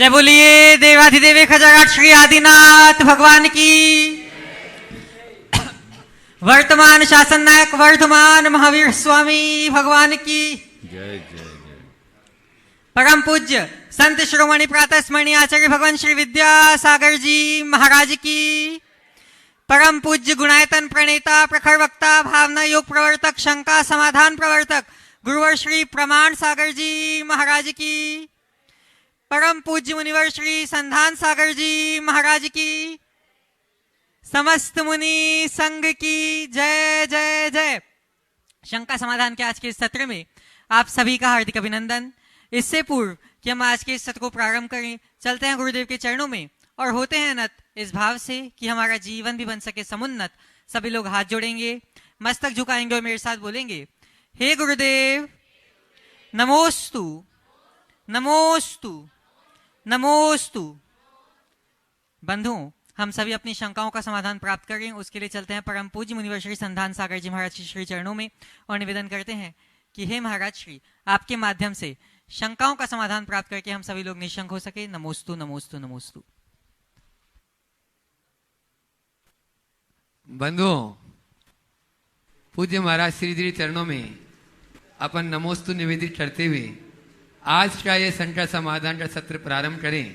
जय बोलिए देवाधिदेव खजाघाट श्री आदिनाथ भगवान की। वर्तमान शासन नायक वर्धमान महावीर स्वामी भगवान की जय जय जय। परम पूज्य संत शिरोमणि प्रातः स्मरणीय आचार्य भगवान श्री विद्यासागर जी महाराज की। परम पूज्य गुणायतन प्रणेता प्रखर वक्ता भावना योग प्रवर्तक शंका समाधान प्रवर्तक गुरुवर श्री प्रमाण सागर जी महाराज की। परम पूज्य मुनिवर श्री संधान सागर जी महाराज की। समस्त मुनि संघ की जय जय जय। शंका समाधान के आज के इस सत्र में आप सभी का हार्दिक अभिनंदन। इससे पूर्व कि हम आज के इस सत्र को प्रारंभ करें, चलते हैं गुरुदेव के चरणों में और होते हैं नत इस भाव से कि हमारा जीवन भी बन सके समुन्नत। सभी लोग हाथ जोड़ेंगे, मस्तक झुकाएंगे और मेरे साथ बोलेंगे, हे गुरुदेव नमोस्तु नमोस्तु नमोस्तु। बंधुओं, हम सभी अपनी शंकाओं का समाधान प्राप्त करें, उसके लिए चलते हैं परम पूज्य मुनिवर श्री संधान सागर जी महाराज के श्री चरणों में और निवेदन करते हैं कि हे महाराज श्री, आपके माध्यम से शंकाओं का समाधान प्राप्त करके हम सभी लोग निशंक हो सके। नमोस्तु नमोस्तु नमोस्तु। बंधुओं, पूज्य महाराज श्री जी चरणों में अपन नमोस्तु निवेदित करते हुए आज का ये शंका समाधान का सत्र प्रारंभ करें।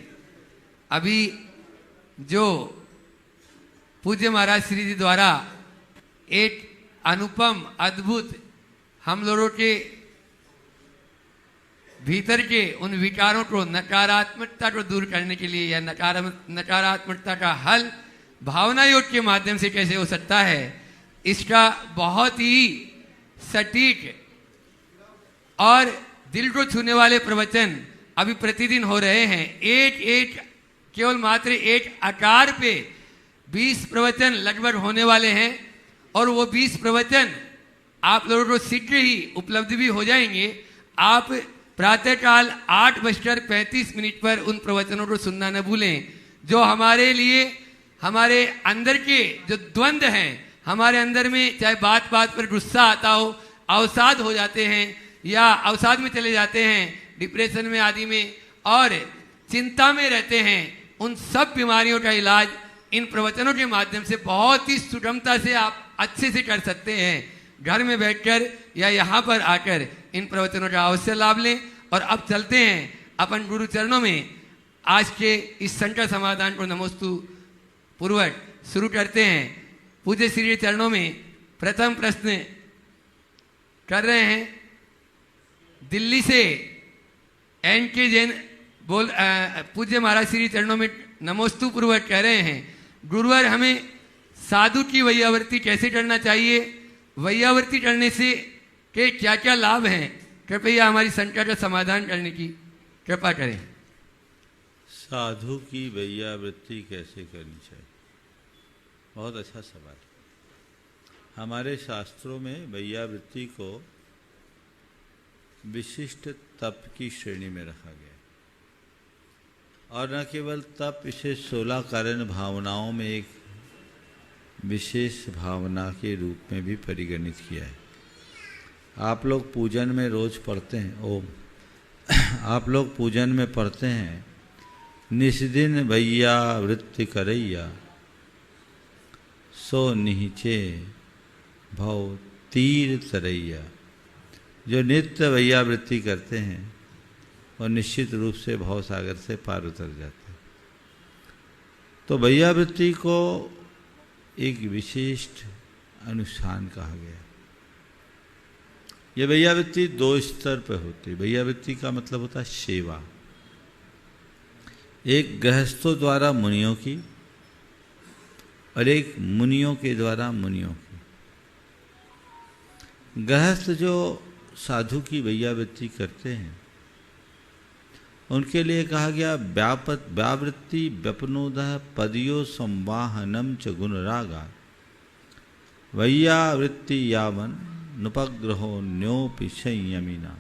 अभी जो पूज्य महाराज श्री जी द्वारा एक अनुपम अद्भुत हम लोगों के भीतर के उन विकारों को, नकारात्मकता को दूर करने के लिए या नकारात्मकता का हल भावना योग के माध्यम से कैसे हो सकता है, इसका बहुत ही सटीक और दिल को छूने वाले प्रवचन अभी प्रतिदिन हो रहे हैं। एक केवल मात्र एक आकार पे 20 प्रवचन लगभग होने वाले हैं और वो 20 प्रवचन आप लोगों को शीघ्र ही उपलब्ध भी हो जाएंगे। आप प्रातःकाल 8:35 पर उन प्रवचनों को सुनना न भूलें, जो हमारे लिए हमारे अंदर के जो द्वंद्व हैं, हमारे अंदर में चाहे बात बात पर गुस्सा आता हो, अवसाद हो जाते हैं या अवसाद में चले जाते हैं, डिप्रेशन में आदि में और चिंता में रहते हैं, उन सब बीमारियों का इलाज इन प्रवचनों के माध्यम से बहुत ही सुगमता से आप अच्छे से कर सकते हैं। घर में बैठकर या यहाँ पर आकर इन प्रवचनों का अवश्य लाभ लें। और अब चलते हैं अपन गुरु चरणों में, आज के इस शंका समाधान को नमोस्तु पूर्वक शुरू करते हैं। पूज्य श्री चरणों में प्रथम प्रश्न कर रहे हैं, दिल्ली से एन के जैन पूज्य महाराज श्री चरणों में नमोस्तु पूर्वक कह रहे हैं, गुरुवर हमें साधु की वैयावर्ती कैसे करना चाहिए, वैयावर्ती करने से के क्या क्या लाभ हैं, कृपया हमारी शंका का समाधान करने की कृपा करें। साधु की वैयावृत्ति कैसे करनी चाहिए, बहुत अच्छा सवाल। हमारे शास्त्रों में वैयावृत्ति को विशिष्ट तप की श्रेणी में रखा गया और न केवल तप, इसे 16 कारण भावनाओं में एक विशेष भावना के रूप में भी परिगणित किया है। आप लोग पूजन में रोज पढ़ते हैं, ओम आप लोग पूजन में पढ़ते हैं, निस्दिन भैया वृत्ति करैया सो निहिचे भव तीर तरैया। जो नित्य भैयावृत्ति करते हैं और निश्चित रूप से भव सागर से पार उतर जाते हैं। तो भैयावृत्ति को एक विशिष्ट अनुष्ठान कहा गया। यह भैयावृत्ति 2 स्तर पर होती है। भैयावृत्ति का मतलब होता है सेवा, एक गृहस्थों द्वारा मुनियों की और एक मुनियों के द्वारा मुनियों की। गृहस्थ जो साधु की वैयावृत्ति करते हैं उनके लिए कहा गया, व्यावृत्ति व्यपनोदः पदयो संवाहनम च गुणरागा वैयावृत्ति यावन नुपग्रहो न्योपि संयमिना।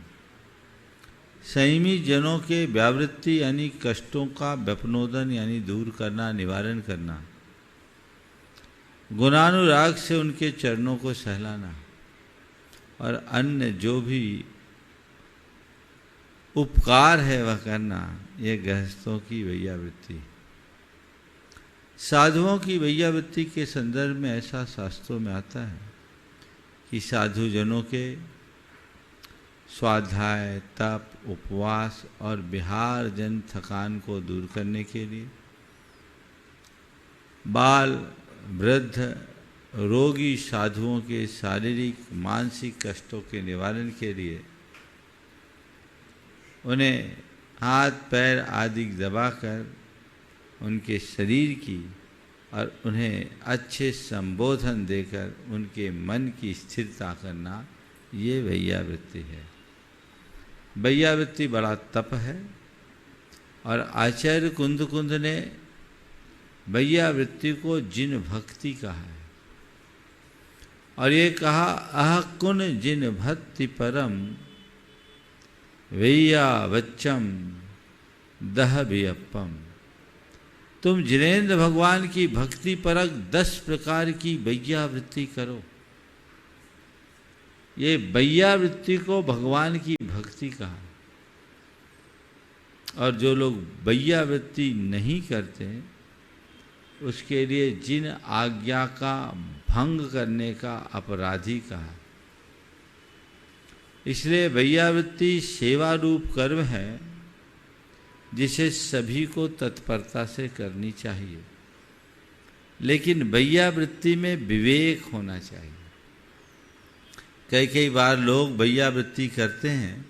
संयमी जनों के व्यावृत्ति यानी कष्टों का व्यपनोदन यानी दूर करना, निवारण करना, गुणानुराग से उनके चरणों को सहलाना और अन्य जो भी उपकार है वह करना, यह गृहस्थों की वैयावृत्ति। साधुओं की वैयावृत्ति के संदर्भ में ऐसा शास्त्रों में आता है कि साधुजनों के स्वाध्याय, तप, उपवास और विहार जन थकान को दूर करने के लिए, बाल, वृद्ध, रोगी साधुओं के शारीरिक मानसिक कष्टों के निवारण के लिए उन्हें हाथ पैर आदि दबाकर उनके शरीर की और उन्हें अच्छे संबोधन देकर उनके मन की स्थिरता करना, ये वैयावृत्ति है। वैयावृत्ति बड़ा तप है और आचार्य कुंद ने वैयावृत्ति को जिन भक्ति कहा है और ये कहा अह कुन जिन भक्ति परम वैयावच्चम दह वियप्पम। तुम जिनेन्द्र भगवान की भक्ति परक 10 प्रकार की वैयावृत्ति करो। ये वैयावृत्ति को भगवान की भक्ति कहा। और जो लोग वैयावृत्ति नहीं करते उसके लिए जिन आज्ञा का भंग करने का अपराधी कहा। इसलिए वैयावृत्ति सेवा रूप कर्म है जिसे सभी को तत्परता से करनी चाहिए, लेकिन वैयावृत्ति में विवेक होना चाहिए। कई बार लोग वैयावृत्ति करते हैं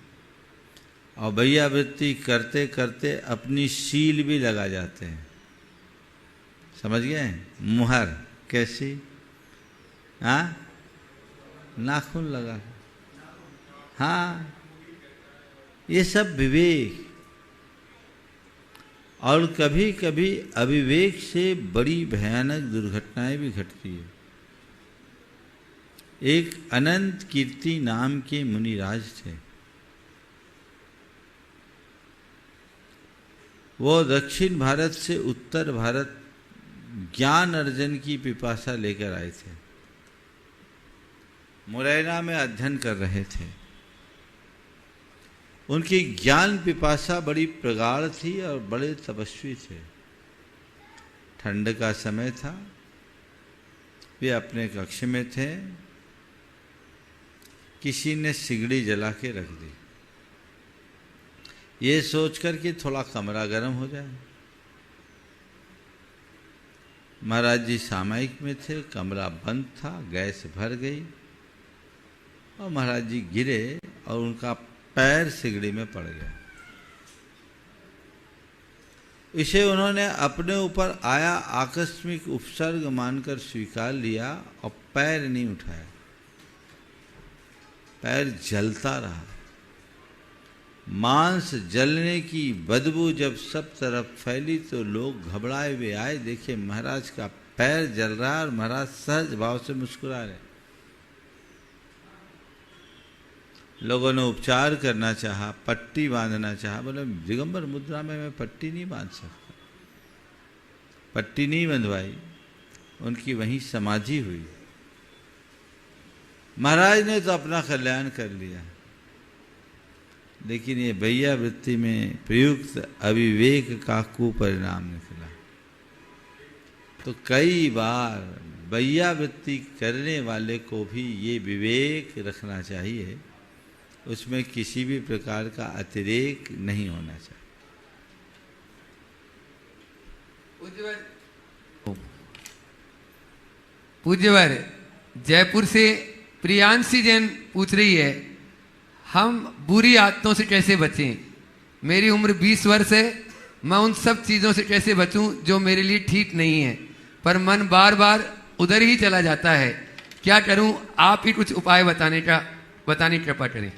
और वैयावृत्ति करते करते अपनी सील भी लगा जाते हैं। समझ गए? मुहर कैसी? हाँ, नाखून लगा। हाँ, ये सब विवेक। और कभी कभी अविवेक से बड़ी भयानक दुर्घटनाएं भी घटती है। एक अनंत कीर्ति नाम के मुनिराज थे। वो दक्षिण भारत से उत्तर भारत ज्ञान अर्जन की पिपासा लेकर आए थे। मुरैना में अध्ययन कर रहे थे। उनकी ज्ञान पिपासा बड़ी प्रगाढ़ थी और बड़े तपस्वी थे। ठंड का समय था, वे अपने कक्ष में थे। किसी ने सिगड़ी जला के रख दी, ये सोचकर कि थोड़ा कमरा गर्म हो जाए। महाराज जी सामायिक में थे, कमरा बंद था, गैस भर गई और महाराज जी गिरे और उनका पैर सिगड़ी में पड़ गया। इसे उन्होंने अपने ऊपर आया आकस्मिक उपसर्ग मानकर स्वीकार लिया और पैर नहीं उठाया। पैर जलता रहा। मांस जलने की बदबू जब सब तरफ फैली तो लोग घबराए हुए आए। देखिए महाराज का पैर जल रहा है और महाराज सहज भाव से मुस्कुरा रहे। लोगों ने उपचार करना चाहा, पट्टी बांधना चाहा। बोले दिगंबर मुद्रा में मैं पट्टी नहीं बांध सकता। पट्टी नहीं बंधवाई, उनकी वहीं समाधि हुई। महाराज ने तो अपना कल्याण कर लिया, लेकिन ये वैयावृत्ति में प्रयुक्त अविवेक का कुपरिणाम निकला। तो कई बार वैयावृत्ति करने वाले को भी ये विवेक रखना चाहिए, उसमें किसी भी प्रकार का अतिरेक नहीं होना चाहिए। पूज्यवर, जयपुर से प्रियांशी जैन पूछ रही है, हम बुरी आदतों से कैसे बचें? मेरी उम्र 20 वर्ष है, मैं उन सब चीज़ों से कैसे बचूं जो मेरे लिए ठीक नहीं है, पर मन बार बार उधर ही चला जाता है। क्या करूं? आप ही कुछ उपाय बताने की कृपा करें।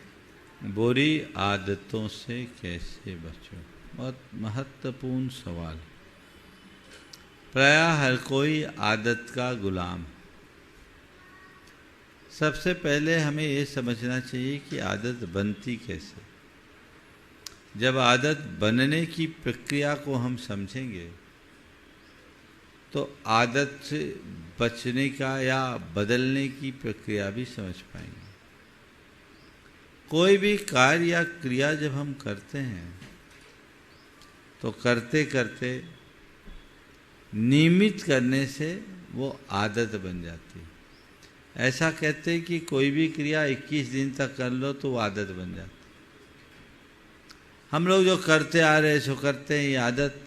बुरी आदतों से कैसे बचो? बहुत महत्वपूर्ण सवाल। प्रायः हर कोई आदत का गुलाम। सबसे पहले हमें ये समझना चाहिए कि आदत बनती कैसे। जब आदत बनने की प्रक्रिया को हम समझेंगे तो आदत से बचने का या बदलने की प्रक्रिया भी समझ पाएंगे। कोई भी कार्य या क्रिया जब हम करते हैं तो करते करते नियमित करने से वो आदत बन जाती है। ऐसा कहते हैं कि कोई भी क्रिया 21 दिन तक कर लो तो वो आदत बन जाती है। हम लोग जो करते आ रहे सो करते हैं, ये आदत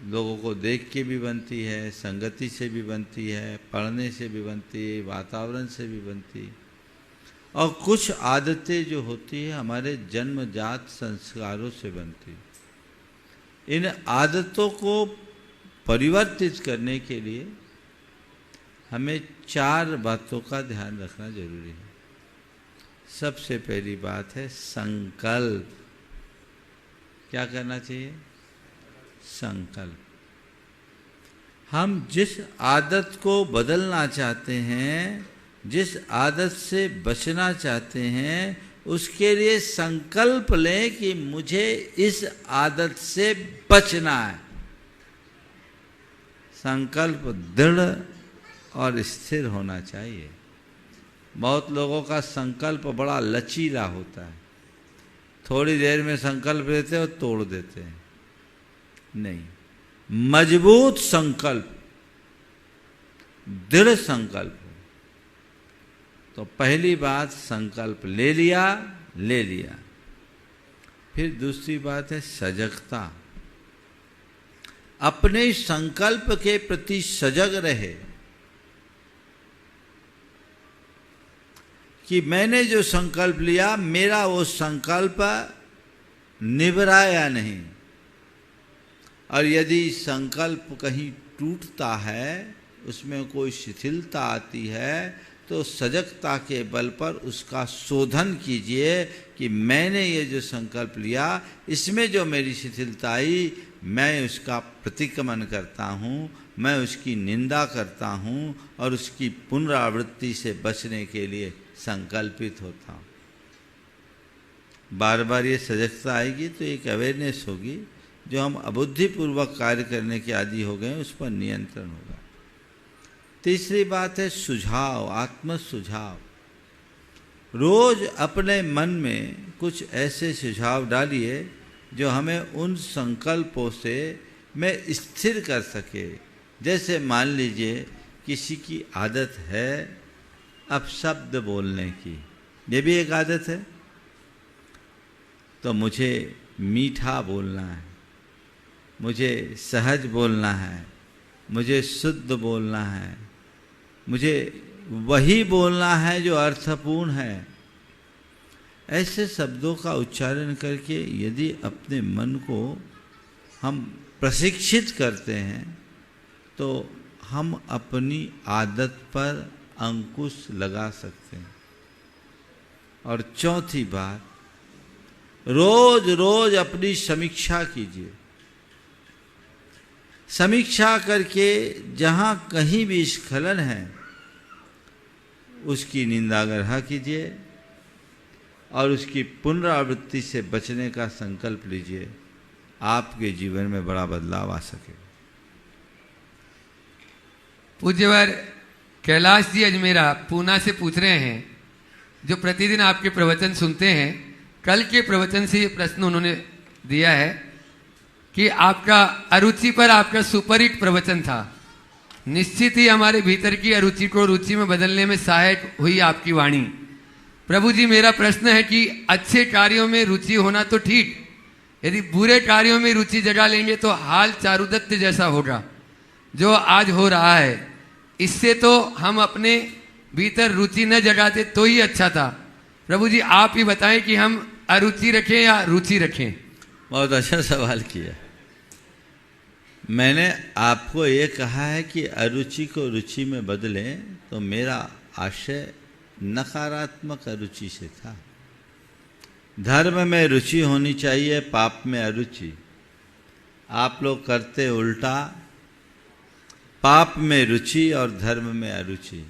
लोगों को देख के भी बनती है, संगति से भी बनती है, पढ़ने से भी बनती है, वातावरण से भी बनती है। और कुछ आदतें जो होती है हमारे जन्मजात संस्कारों से बनती है। इन आदतों को परिवर्तित करने के लिए हमें 4 बातों का ध्यान रखना जरूरी है। सबसे पहली बात है संकल्प। क्या करना चाहिए? संकल्प। हम जिस आदत को बदलना चाहते हैं, जिस आदत से बचना चाहते हैं, उसके लिए संकल्प लें कि मुझे इस आदत से बचना है। संकल्प दृढ़ और स्थिर होना चाहिए। बहुत लोगों का संकल्प बड़ा लचीला होता है, थोड़ी देर में संकल्प लेते और तोड़ देते हैं। नहीं, मजबूत संकल्प, दृढ़ संकल्प। तो पहली बात संकल्प ले लिया। फिर दूसरी बात है सजगता। अपने संकल्प के प्रति सजग रहे कि मैंने जो संकल्प लिया, मेरा वो संकल्प निभरा या नहीं। और यदि संकल्प कहीं टूटता है, उसमें कोई शिथिलता आती है, तो सजगता के बल पर उसका शोधन कीजिए कि मैंने ये जो संकल्प लिया, इसमें जो मेरी शिथिलता आई, मैं उसका प्रतिक्रमण करता हूँ, मैं उसकी निंदा करता हूँ और उसकी पुनरावृत्ति से बचने के लिए संकल्पित होता हूँ। बार बार ये सजगता आएगी तो एक अवेयरनेस होगी, जो हम अबुद्धिपूर्वक कार्य करने के आदी हो गए उस पर नियंत्रण होगा। तीसरी बात है सुझाव, आत्म सुझाव। रोज अपने मन में कुछ ऐसे सुझाव डालिए जो हमें उन संकल्पों से में स्थिर कर सके। जैसे मान लीजिए किसी की आदत है अपशब्द बोलने की, ये भी एक आदत है, तो मुझे मीठा बोलना है, मुझे सहज बोलना है, मुझे शुद्ध बोलना है, मुझे वही बोलना है जो अर्थपूर्ण है। ऐसे शब्दों का उच्चारण करके यदि अपने मन को हम प्रशिक्षित करते हैं तो हम अपनी आदत पर अंकुश लगा सकते हैं। और चौथी बात, रोज रोज अपनी समीक्षा कीजिए। समीक्षा करके जहाँ कहीं भी स्खलन है उसकी निंदाग्रह कीजिए और उसकी पुनरावृत्ति से बचने का संकल्प लीजिए। आपके जीवन में बड़ा बदलाव आ सके। पूज्यवर कैलाश जी अजमेरा पूना से पूछ रहे हैं, जो प्रतिदिन आपके प्रवचन सुनते हैं, कल के प्रवचन से ये प्रश्न उन्होंने दिया है कि आपका अरुचि पर आपका सुपरहिट प्रवचन था। निश्चित ही हमारे भीतर की अरुचि को रुचि में बदलने में सहायक हुई आपकी वाणी। प्रभु जी, मेरा प्रश्न है कि अच्छे कार्यों में रुचि होना तो ठीक, यदि बुरे कार्यों में रुचि जगा लेंगे तो हाल चारुदत्त जैसा होगा जो आज हो रहा है। इससे तो हम अपने भीतर रुचि न जगाते तो ही अच्छा था। प्रभु जी, आप ही बताएं कि हम अरुचि रखें या रुचि रखें। बहुत अच्छा सवाल किया। मैंने आपको ये कहा है कि अरुचि को रुचि में बदलें, तो मेरा आशय नकारात्मक अरुचि से था। धर्म में रुचि होनी चाहिए, पाप में अरुचि। आप लोग करते उल्टा, पाप में रुचि और धर्म में अरुचि।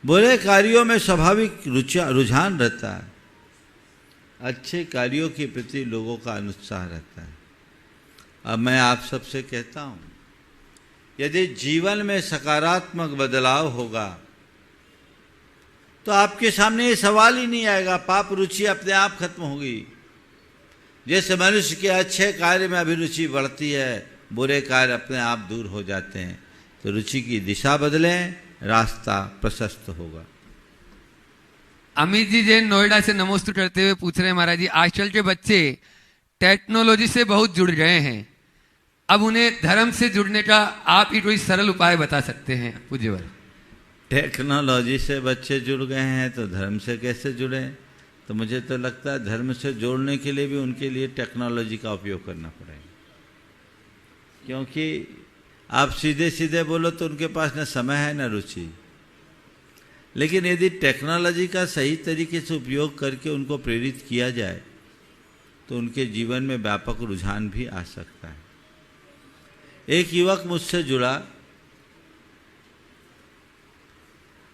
बुरे कार्यों में स्वाभाविक रुझान रहता है, अच्छे कार्यों के प्रति लोगों का अनुत्साह रहता है। अब मैं आप सबसे कहता हूं, यदि जीवन में सकारात्मक बदलाव होगा तो आपके सामने ये सवाल ही नहीं आएगा, पाप रुचि अपने आप खत्म होगी। जैसे मनुष्य के अच्छे कार्य में अभिरुचि बढ़ती है, बुरे कार्य अपने आप दूर हो जाते हैं। तो रुचि की दिशा बदलें, रास्ता प्रशस्त होगा। अमित जी जैन नोएडा से नमोस्तु करते हुए पूछ रहे हैं, महाराज जी आजकल के बच्चे टेक्नोलॉजी से बहुत जुड़ गए हैं, अब उन्हें धर्म से जुड़ने का आप ही कोई सरल उपाय बता सकते हैं पूज्यवर? टेक्नोलॉजी से बच्चे जुड़ गए हैं तो धर्म से कैसे जुड़े? तो मुझे तो लगता है धर्म से जोड़ने के लिए भी उनके लिए टेक्नोलॉजी का उपयोग करना पड़ेगा, क्योंकि आप सीधे सीधे बोलो तो उनके पास न समय है न रुचि। लेकिन यदि टेक्नोलॉजी का सही तरीके से उपयोग करके उनको प्रेरित किया जाए तो उनके जीवन में व्यापक रुझान भी आ सकता है। एक युवक मुझसे जुड़ा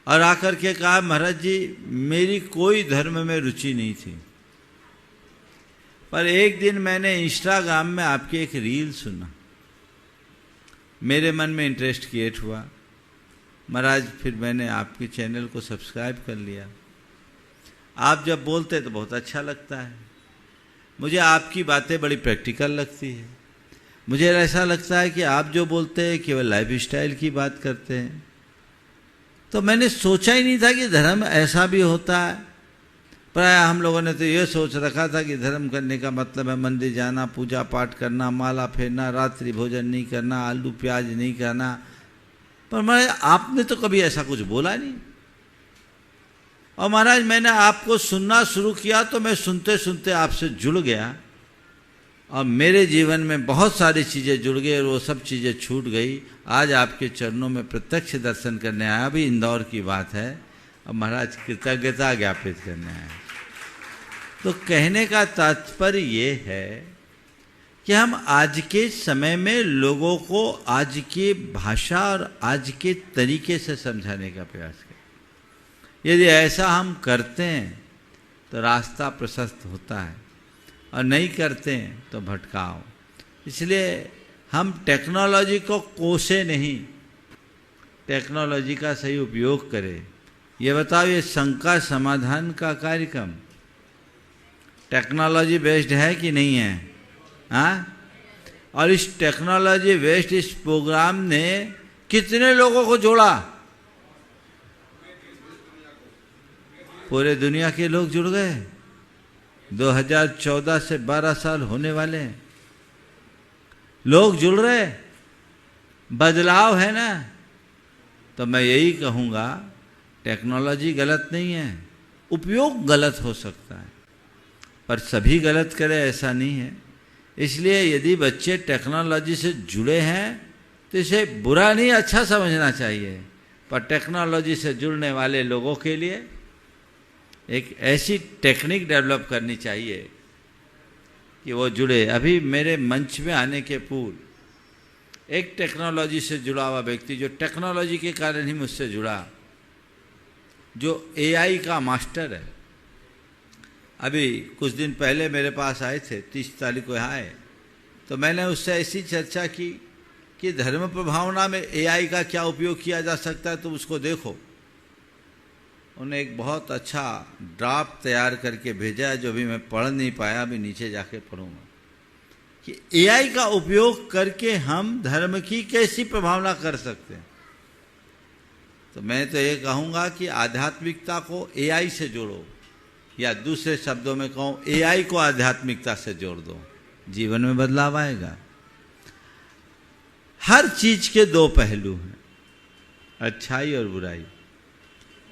और आकर के कहा, महाराज जी मेरी कोई धर्म में रुचि नहीं थी, पर एक दिन मैंने इंस्टाग्राम में आपकी एक रील सुना, मेरे मन में इंटरेस्ट क्रिएट हुआ। महाराज फिर मैंने आपके चैनल को सब्सक्राइब कर लिया। आप जब बोलते तो बहुत अच्छा लगता है, मुझे आपकी बातें बड़ी प्रैक्टिकल लगती है। मुझे ऐसा लगता है कि आप जो बोलते हैं केवल लाइफ स्टाइल की बात करते हैं। तो मैंने सोचा ही नहीं था कि धर्म ऐसा भी होता है। प्राय हम लोगों ने तो ये सोच रखा था कि धर्म करने का मतलब है मंदिर जाना, पूजा पाठ करना, माला फेरना, रात्रि भोजन नहीं करना, आलू प्याज नहीं खाना। पर महाराज आपने तो कभी ऐसा कुछ बोला नहीं। और महाराज मैंने आपको सुनना शुरू किया तो मैं सुनते सुनते आपसे जुड़ गया और मेरे जीवन में बहुत सारी चीज़ें जुड़ गई और वो सब चीज़ें छूट गई। आज आपके चरणों में प्रत्यक्ष दर्शन करने आया, अभी इंदौर की बात है, और महाराज कृतज्ञता ज्ञापित करने आया। तो कहने का तात्पर्य ये है कि हम आज के समय में लोगों को आज की भाषा और आज के तरीके से समझाने का प्रयास करें। यदि ऐसा हम करते हैं तो रास्ता प्रशस्त होता है, और नहीं करते हैं तो भटकाओ। इसलिए हम टेक्नोलॉजी को कोसे नहीं, टेक्नोलॉजी का सही उपयोग करें। ये बताओ, ये शंका समाधान का कार्यक्रम टेक्नोलॉजी बेस्ड है कि नहीं है? हाँ? और इस टेक्नोलॉजी बेस्ड इस प्रोग्राम ने कितने लोगों को जोड़ा? पूरे दुनिया के लोग जुड़ गए। 2014 से 12 साल होने वाले हैं, लोग जुड़ रहे, बदलाव है ना। तो मैं यही कहूँगा, टेक्नोलॉजी गलत नहीं है, उपयोग गलत हो सकता है, पर सभी गलत करें ऐसा नहीं है। इसलिए यदि बच्चे टेक्नोलॉजी से जुड़े हैं तो इसे बुरा नहीं, अच्छा समझना चाहिए। पर टेक्नोलॉजी से जुड़ने वाले लोगों के लिए एक ऐसी टेक्निक डेवलप करनी चाहिए कि वो जुड़े। अभी मेरे मंच में आने के पूर्व एक टेक्नोलॉजी से जुड़ा हुआ व्यक्ति, जो टेक्नोलॉजी के कारण ही मुझसे जुड़ा, जो एआई का मास्टर है, अभी कुछ दिन पहले मेरे पास आए थे, 30 तारीख को यहाँ आए। तो मैंने उससे ऐसी चर्चा की कि धर्म प्रभावना में एआई का क्या उपयोग किया जा सकता है, तो उसको देखो। उन्हें एक बहुत अच्छा ड्राफ्ट तैयार करके भेजा है, जो भी मैं पढ़ नहीं पाया, अभी नीचे जाके पढ़ूंगा, कि एआई का उपयोग करके हम धर्म की कैसी प्रभावना कर सकते हैं। तो मैं तो ये कहूँगा कि आध्यात्मिकता को एआई से जोड़ो, या दूसरे शब्दों में कहूँ एआई को आध्यात्मिकता से जोड़ दो, जीवन में बदलाव आएगा। हर चीज के दो पहलू हैं, अच्छाई और बुराई।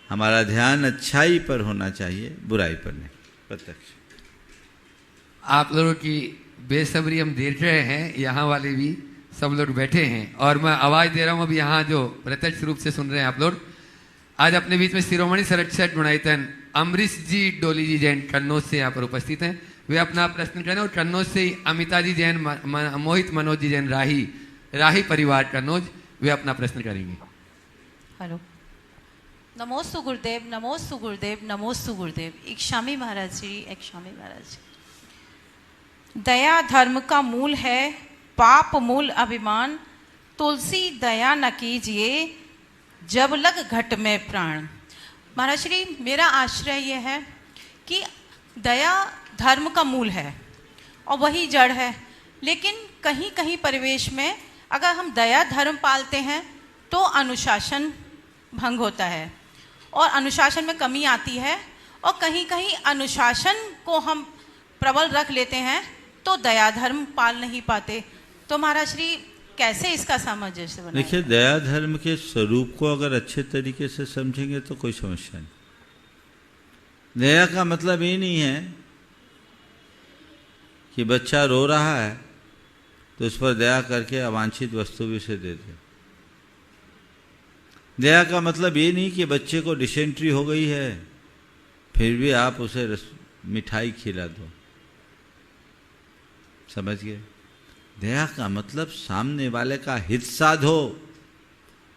हमारा ध्यान अच्छाई पर होना चाहिए, बुराई पर नहीं। प्रत्यक्ष आप लोगों की बेसब्री हम देख रहे हैं, यहाँ वाले भी सब लोग बैठे हैं, और मैं आवाज दे रहा हूँ। अब यहाँ जो प्रत्यक्ष रूप से सुन रहे हैं आप लोग, आज अपने बीच में शिरोमणि संरक्षक गुणायतन अमरीश जी डोली जी जैन कन्नौज से यहाँ पर उपस्थित हैं। वे अपना प्रश्न करें, और कन्नौज से ही अमिता जी जैन, मोहित मनोज जी जैन राही परिवार कन्नौज, वे अपना प्रश्न करेंगे। हेलो, नमोस्तु गुरुदेव, नमोस्तु गुरुदेव, नमोस्तु गुरुदेव। एक स्वामी महाराज जी, एक स्वामी महाराज जी। दया धर्म का मूल है, पाप मूल अभिमान, तुलसी दया न कीजिए जब लग घट में प्राण। महाराज श्री, मेरा आश्रय यह है कि दया धर्म का मूल है और वही जड़ है, लेकिन कहीं कहीं परिवेश में अगर हम दया धर्म पालते हैं तो अनुशासन भंग होता है और अनुशासन में कमी आती है, और कहीं कहीं अनुशासन को हम प्रबल रख लेते हैं तो दया धर्म पाल नहीं पाते। तो महाराज श्री कैसे इसका सामंजस्य बनाएं? देखिए, दया धर्म के स्वरूप को अगर अच्छे तरीके से समझेंगे तो कोई समस्या नहीं। दया का मतलब ये नहीं है कि बच्चा रो रहा है तो उस पर दया करके अवांछित वस्तु भी उसे दे दे। दया का मतलब ये नहीं कि बच्चे को डिसेंट्री हो गई है फिर भी आप उसे मिठाई खिला दो। समझ गए? दया का मतलब सामने वाले का हित साधो,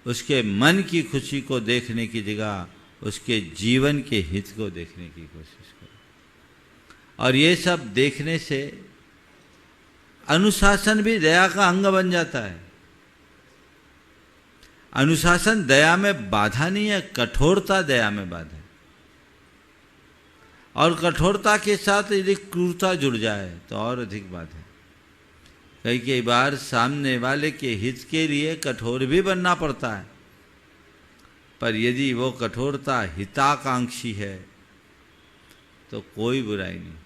उसके मन की खुशी को देखने की जगह उसके जीवन के हित को देखने की कोशिश करो। और ये सब देखने से अनुशासन भी दया का अंग बन जाता है। अनुशासन दया में बाधा नहीं है, कठोरता दया में बाधा है। और कठोरता के साथ यदि क्रूरता जुड़ जाए तो और अधिक बाधा है। कई बार सामने वाले के हित के लिए कठोर भी बनना पड़ता है, पर यदि वो कठोरता हिताकांक्षी है तो कोई बुराई नहीं।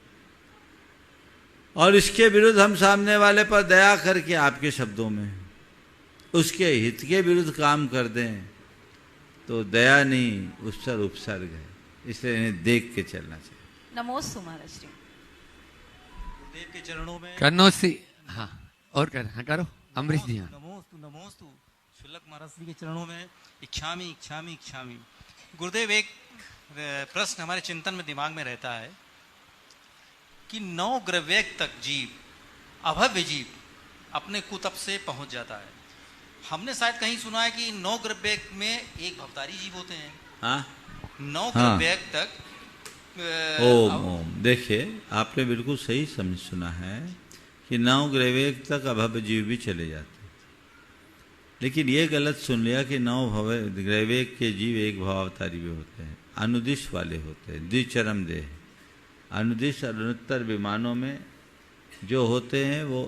और इसके विरुद्ध हम सामने वाले पर दया करके आपके शब्दों में उसके हित के विरुद्ध काम कर दें तो दया नहीं, उत्सर्ग उपसर्ग है। इसलिए इन्हें देख के चलना चाहिए। नमोस्तु महाराज श्री। देव के चरणों में कन्नौसी, हाँ और कर, हाँ करो अमरीश जी। हाँ, नमोस्तु नमोस्तु शुल्लक महाराज जी के चरणों में इच्छामी इच्छामी इच्छामी। गुरुदेव, एक प्रश्न हमारे चिंतन में दिमाग में रहता है कि 9 ग्रव्यक तक जीव, अभव्य जीव अपने कुतब से पहुंच जाता है। हमने शायद कहीं सुना है कि 9 ग्रव्यक में एक भवतारी जीव होते हैं। हाँ 9 ग्रव्यक तक ओम ओम। देखिए, आपने बिल्कुल सही समझ सुना है कि 9 ग्रव्यक तक अभव्य जीव भी चले जाते हैं, लेकिन ये गलत सुन लिया कि 9 ग्रव्यक के जीव एक भावावतारी भी होते हैं, अनुदिश वाले होते हैं, द्विचरम देह। अनुदिश और अनुत्तर विमानों में जो होते हैं वो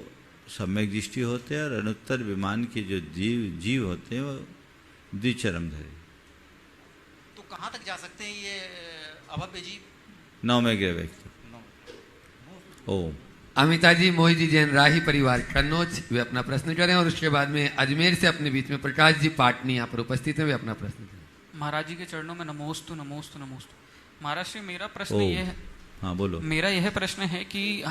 सम्यक दृष्टि होते हैं, और अनुत्तर विमान के जो जीव होते हैं वो द्विचरमधारी। तो कहाँ तक जा सकते हैं ये अभव्य जीव? 9 में ग्रव्यक तक। ओम। अमिता जी, मोहित जी, जैन राही परिवार कन्नौज, वे अपना प्रश्न करें और उसके बाद में अजमेर से अपने बीच में प्रकाश जी पाटनी यहाँ पर उपस्थित हैं, वे अपना प्रश्न करें। महाराज जी के चरणों में नमोस्तु नमोस्तु नमोस्तु। महाराज श्री, मेरा प्रश्न ये है, हाँ बोलो। मेरा यह प्रश्न है कि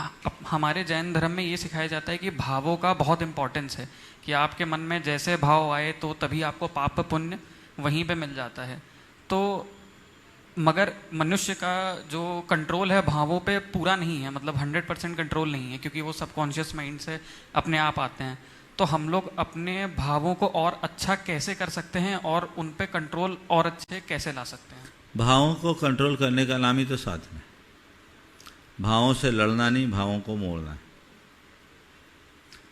हमारे जैन धर्म में ये सिखाया जाता है कि भावों का बहुत इंपॉर्टेंस है, कि आपके मन में जैसे भाव आए तो तभी आपको पाप पुण्य वहीं पे मिल जाता है। तो मगर मनुष्य का जो कंट्रोल है भावों पे पूरा नहीं है, मतलब 100% कंट्रोल नहीं है, क्योंकि वो सबकॉन्शियस माइंड से अपने आप आते हैं। तो हम लोग अपने भावों को और अच्छा कैसे कर सकते हैं और उन पे कंट्रोल और अच्छे कैसे ला सकते हैं? भावों को कंट्रोल करने का नाम ही तो साधन है। भावों से लड़ना नहीं, भावों को मोड़ना है।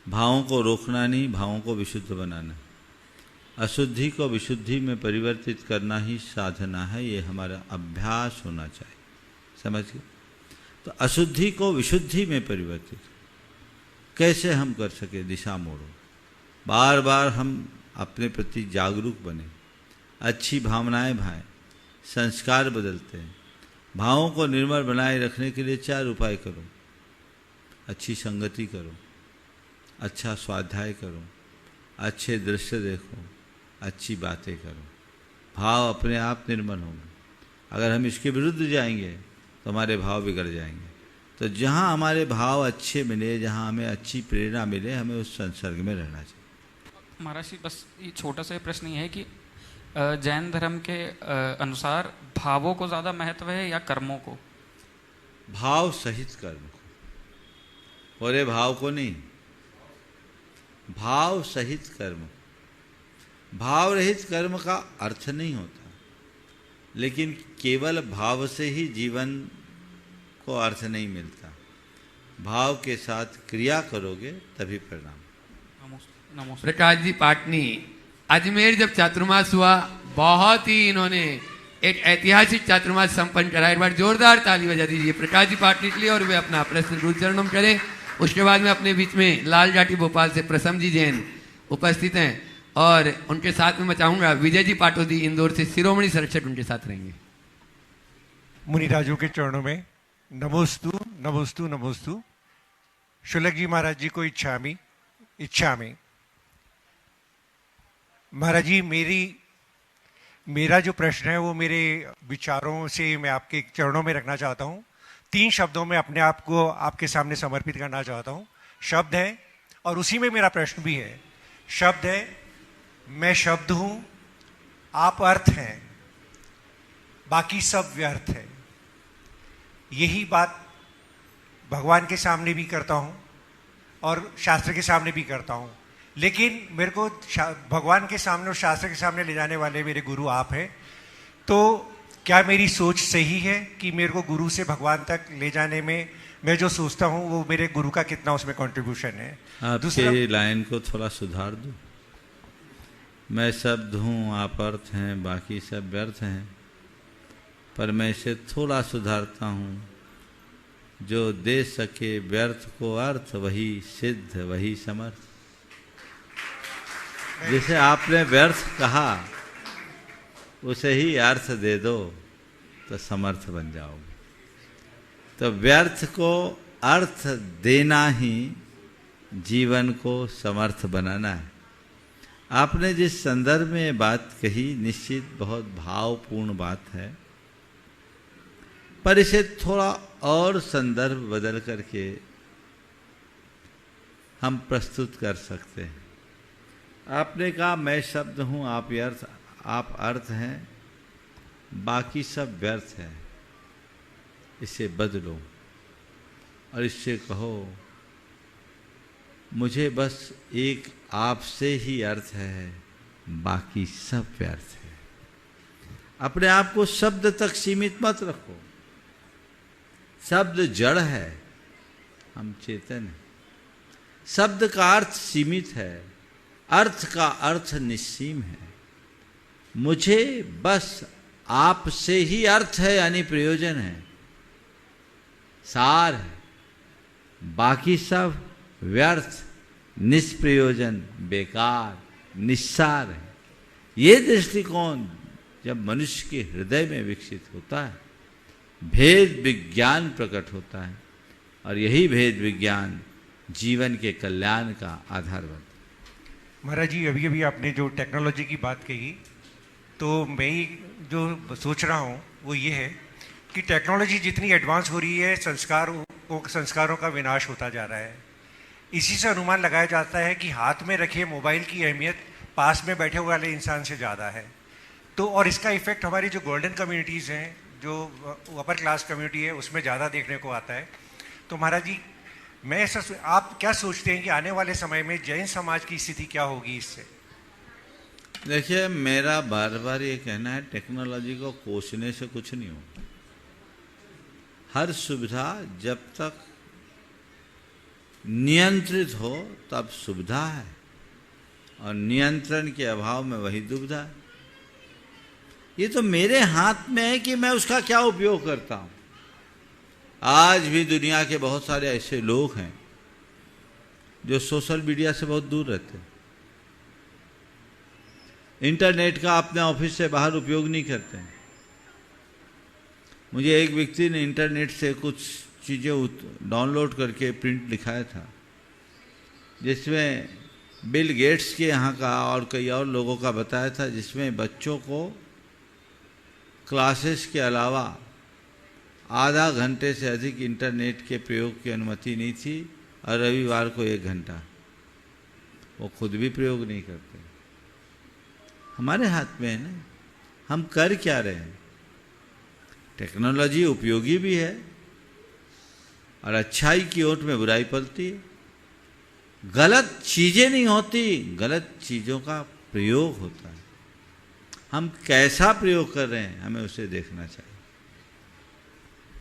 भावों को रोकना नहीं, भावों को विशुद्ध बनाना है। अशुद्धि को विशुद्धि में परिवर्तित करना ही साधना है। ये हमारा अभ्यास होना चाहिए। समझ गए? तो अशुद्धि को विशुद्धि में परिवर्तित कैसे हम कर सके? दिशा मोड़ो। बार बार हम अपने प्रति जागरूक बने, अच्छी भावनाएं भाएं, संस्कार बदलते हैं। भावों को निर्मल बनाए रखने के लिए 4 उपाय करो। अच्छी संगति करो, अच्छा स्वाध्याय करो, अच्छे दृश्य देखो, अच्छी बातें करो। भाव अपने आप निर्मल होंगे। अगर हम इसके विरुद्ध जाएंगे तो हमारे भाव बिगड़ जाएंगे। तो जहाँ हमारे भाव अच्छे मिले, जहाँ हमें अच्छी प्रेरणा मिले, हमें उस संसर्ग में रहना चाहिए। महाराज जी, बस ये छोटा सा प्रश्न ये है कि जैन धर्म के अनुसार भावों को ज़्यादा महत्व है या कर्मों को? भाव सहित कर्म को, पूरे भाव को नहीं। भाव सहित कर्म। भाव रहित कर्म का अर्थ नहीं होता, लेकिन केवल भाव से ही जीवन को अर्थ नहीं मिलता। भाव के साथ क्रिया करोगे तभी परिणाम। नमोस्तु। प्रकाश जी पाटनी, अजमेर जब चातुर्मास हुआ, बहुत ही इन्होंने एक ऐतिहासिक चातुर्मास संपन्न करा। एक बार जोरदार ताली बजा दीजिए प्रकाश जी पाटली के लिए और वे अपना प्रश्न गुरु चरणों में करें। उसके बाद में अपने बीच में लाल जाटी भोपाल से प्रसम जी जैन उपस्थित हैं और उनके साथ में मैं चाहूंगा विजय जी पाटोदी इंदौर से शिरोमणि संरक्षक उनके साथ रहेंगे। मुनिराजों के चरणों में नमोस्तु नमोस्तु नमोस्तु। शुलक जी महाराज जी को इच्छा में महाराज जी मेरा जो प्रश्न है वो मेरे विचारों से मैं आपके चरणों में रखना चाहता हूँ। 3 शब्दों में अपने आप को आपके सामने समर्पित करना चाहता हूँ। शब्द है और उसी में मेरा प्रश्न भी है। शब्द है मैं शब्द हूँ, आप अर्थ हैं, बाकी सब व्यर्थ है। यही बात भगवान के सामने भी करता हूँ और शास्त्र के सामने भी करता हूँ, लेकिन मेरे को भगवान के सामने और शास्त्र के सामने ले जाने वाले मेरे गुरु आप हैं। तो क्या मेरी सोच सही है कि मेरे को गुरु से भगवान तक ले जाने में मैं जो सोचता हूँ वो मेरे गुरु का कितना उसमें कंट्रीब्यूशन है? आपके लाइन को थोड़ा सुधार दो। मैं शब्द हूँ, आप अर्थ हैं, बाकी सब व्यर्थ हैं। पर मैं इसे थोड़ा सुधारता हूँ। जो दे सके व्यर्थ को अर्थ, वही सिद्ध वही समर्थ। जैसे आपने व्यर्थ कहा उसे ही अर्थ दे दो तो समर्थ बन जाओगे। तो व्यर्थ को अर्थ देना ही जीवन को समर्थ बनाना है। आपने जिस संदर्भ में बात कही निश्चित बहुत भावपूर्ण बात है, पर इसे थोड़ा और संदर्भ बदल करके हम प्रस्तुत कर सकते हैं। आपने कहा मैं शब्द हूँ, आप अर्थ हैं, बाकी सब व्यर्थ है। इसे बदलो और इससे कहो मुझे बस एक आपसे ही अर्थ है, बाकी सब व्यर्थ है। अपने आप को शब्द तक सीमित मत रखो। शब्द जड़ है, हम चेतन हैं। शब्द का अर्थ सीमित है, अर्थ का अर्थ निस्सीम है। मुझे बस आपसे ही अर्थ है यानी प्रयोजन है, सार है, बाकी सब व्यर्थ, निष्प्रयोजन, बेकार, निस्सार है। ये दृष्टिकोण जब मनुष्य के हृदय में विकसित होता है, भेद विज्ञान प्रकट होता है और यही भेद विज्ञान जीवन के कल्याण का आधार बनता है। महाराज जी अभी अभी आपने जो टेक्नोलॉजी की बात कही, तो मैं ही जो सोच रहा हूँ वो ये है कि टेक्नोलॉजी जितनी एडवांस हो रही है, संस्कारों का विनाश होता जा रहा है। इसी से अनुमान लगाया जाता है कि हाथ में रखे मोबाइल की अहमियत पास में बैठे हुए वाले इंसान से ज़्यादा है। तो और इसका इफेक्ट हमारी जो गोल्डन कम्युनिटीज़ हैं, जो अपर क्लास कम्युनिटी है, उसमें ज़्यादा देखने को आता है। तो महाराज जी मैं ऐसा आप क्या सोचते हैं कि आने वाले समय में जैन समाज की स्थिति क्या होगी इससे? देखिए, मेरा बार बार ये कहना है टेक्नोलॉजी को कोसने से कुछ नहीं होगा। हर सुविधा जब तक नियंत्रित हो तब सुविधा है और नियंत्रण के अभाव में वही दुविधा है। ये तो मेरे हाथ में है कि मैं उसका क्या उपयोग करता हूं। आज भी दुनिया के बहुत सारे ऐसे लोग हैं जो सोशल मीडिया से बहुत दूर रहते हैं, इंटरनेट का अपने ऑफिस से बाहर उपयोग नहीं करते हैं। मुझे एक व्यक्ति ने इंटरनेट से कुछ चीज़ें डाउनलोड करके प्रिंट लिखाया था, जिसमें बिल गेट्स के यहाँ का और कई और लोगों का बताया था, जिसमें बच्चों को क्लासेस के अलावा आधा घंटे से अधिक इंटरनेट के प्रयोग की अनुमति नहीं थी और रविवार को 1 घंटा। वो खुद भी प्रयोग नहीं करते। हमारे हाथ में है ना, हम कर क्या रहे हैं। टेक्नोलॉजी उपयोगी भी है और अच्छाई की ओट में बुराई पलती है। गलत चीजें नहीं होती, गलत चीजों का प्रयोग होता है। हम कैसा प्रयोग कर रहे हैं हमें उसे देखना चाहिए।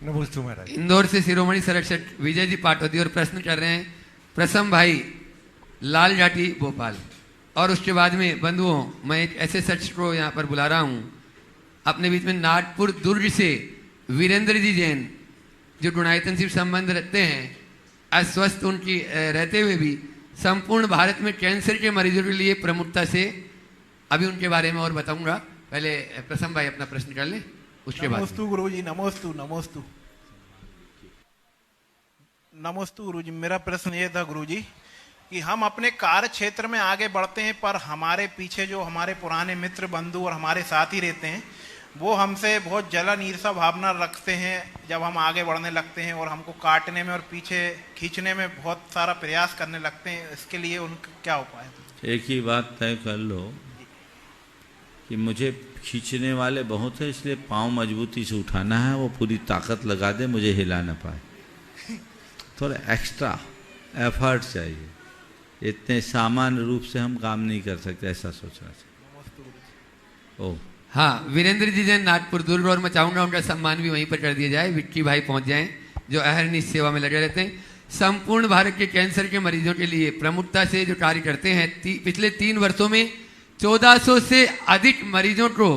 नमस्ते महाराज। इंदौर से शिरोमणि संरक्षक विजय जी पाटोदी और प्रश्न कर रहे हैं प्रसम भाई लाल जाटी भोपाल। और उसके बाद में बंधुओं, मैं एक ऐसे शख्स को यहाँ पर बुला रहा हूँ, अपने बीच में नागपुर दुर्ग से वीरेंद्र जी जैन, जो गुणायतन से संबंध रखते हैं, अस्वस्थ उनकी रहते हुए भी संपूर्ण भारत में कैंसर के मरीजों के लिए प्रमुखता से, अभी उनके बारे में और बताऊंगा। पहले प्रसन्न भाई अपना प्रश्न कर ले, उसके बाद। नमोस्तु गुरुजी, नमोस्तु नमोस्तु नमोस्तु गुरुजी। मेरा प्रश्न ये था गुरुजी कि हम अपने कार्य क्षेत्र में आगे बढ़ते हैं, पर हमारे पीछे जो हमारे पुराने मित्र बंधु और हमारे साथी रहते हैं, वो हमसे बहुत जलन ईर्षा भावना रखते हैं जब हम आगे बढ़ने लगते हैं, और हमको काटने में और पीछे खींचने में बहुत सारा प्रयास करने लगते हैं। इसके लिए उनका क्या उपाय है? एक ही बात तय कर लो कि मुझे खींचने वाले बहुत है, इसलिए पाँव मजबूती से उठाना है, वो पूरी ताकत लगा दे, मुझे हिला ना पाए। थोड़ा एक्स्ट्रा एफर्ट चाहिए, इतने सामान्य रूप से हम काम नहीं कर सकते, ऐसा सोचना चाहिए। ओह हाँ, वीरेंद्र जी जैन नागपुर दुर्ग, और मैं चाहूंगा उनका सम्मान भी वहीं पर कर दिया जाए। विक्की भाई पहुंच जाएं, जो अहरनिश सेवा में लगे रहते हैं, संपूर्ण भारत के कैंसर के मरीजों के लिए प्रमुखता से जो कार्य करते हैं। पिछले 3 वर्षों में 1400 से अधिक मरीजों को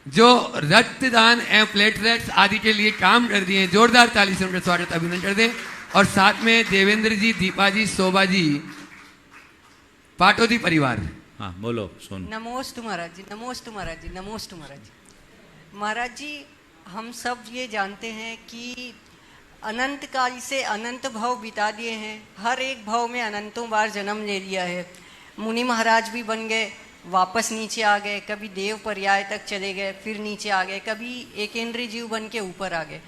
जो रक्तदान एवं प्लेटलेट्स आदि के लिए काम कर दिए। जोरदार ताली से उनका स्वागत अभिनंदन कर दें। और साथ में देवेंद्र जी, दीपा जी, शोभा जी, पाटोदी परिवार। हाँ बोलो सुन। नमोस्तु महाराज जी, नमोस्तु महाराज जी, नमोस्तु महाराज जी। महाराज जी, हम सब ये जानते हैं कि अनंत काल से अनंत भव बिता दिए हैं, हर एक भव में अनंतों बार जन्म ले लिया है। मुनि महाराज भी बन गए, वापस नीचे आ गए, कभी देव पर्याय तक चले गए, फिर नीचे आ गए, कभी एकेंद्रीय जीव बन के ऊपर आ गए।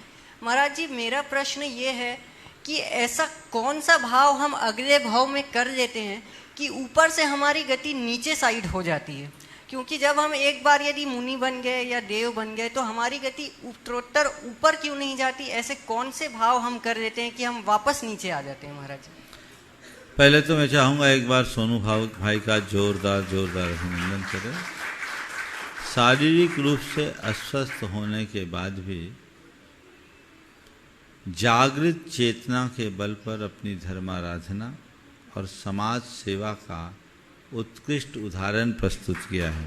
महाराज जी, मेरा प्रश्न ये है कि ऐसा कौन सा भाव हम अगले भाव में कर लेते हैं कि ऊपर से हमारी गति नीचे साइड हो जाती है? क्योंकि जब हम एक बार यदि मुनि बन गए या देव बन गए तो हमारी गति उत्तरोत्तर ऊपर क्यों नहीं जाती? ऐसे कौन से भाव हम कर लेते हैं कि हम वापस नीचे आ जाते हैं महाराज? पहले तो मैं चाहूँगा एक बार सोनू भाई का जोरदार अभिनंदन करें। शारीरिक रूप से अस्वस्थ होने के बाद भी जागृत चेतना के बल पर अपनी धर्माराधना और समाज सेवा का उत्कृष्ट उदाहरण प्रस्तुत किया है।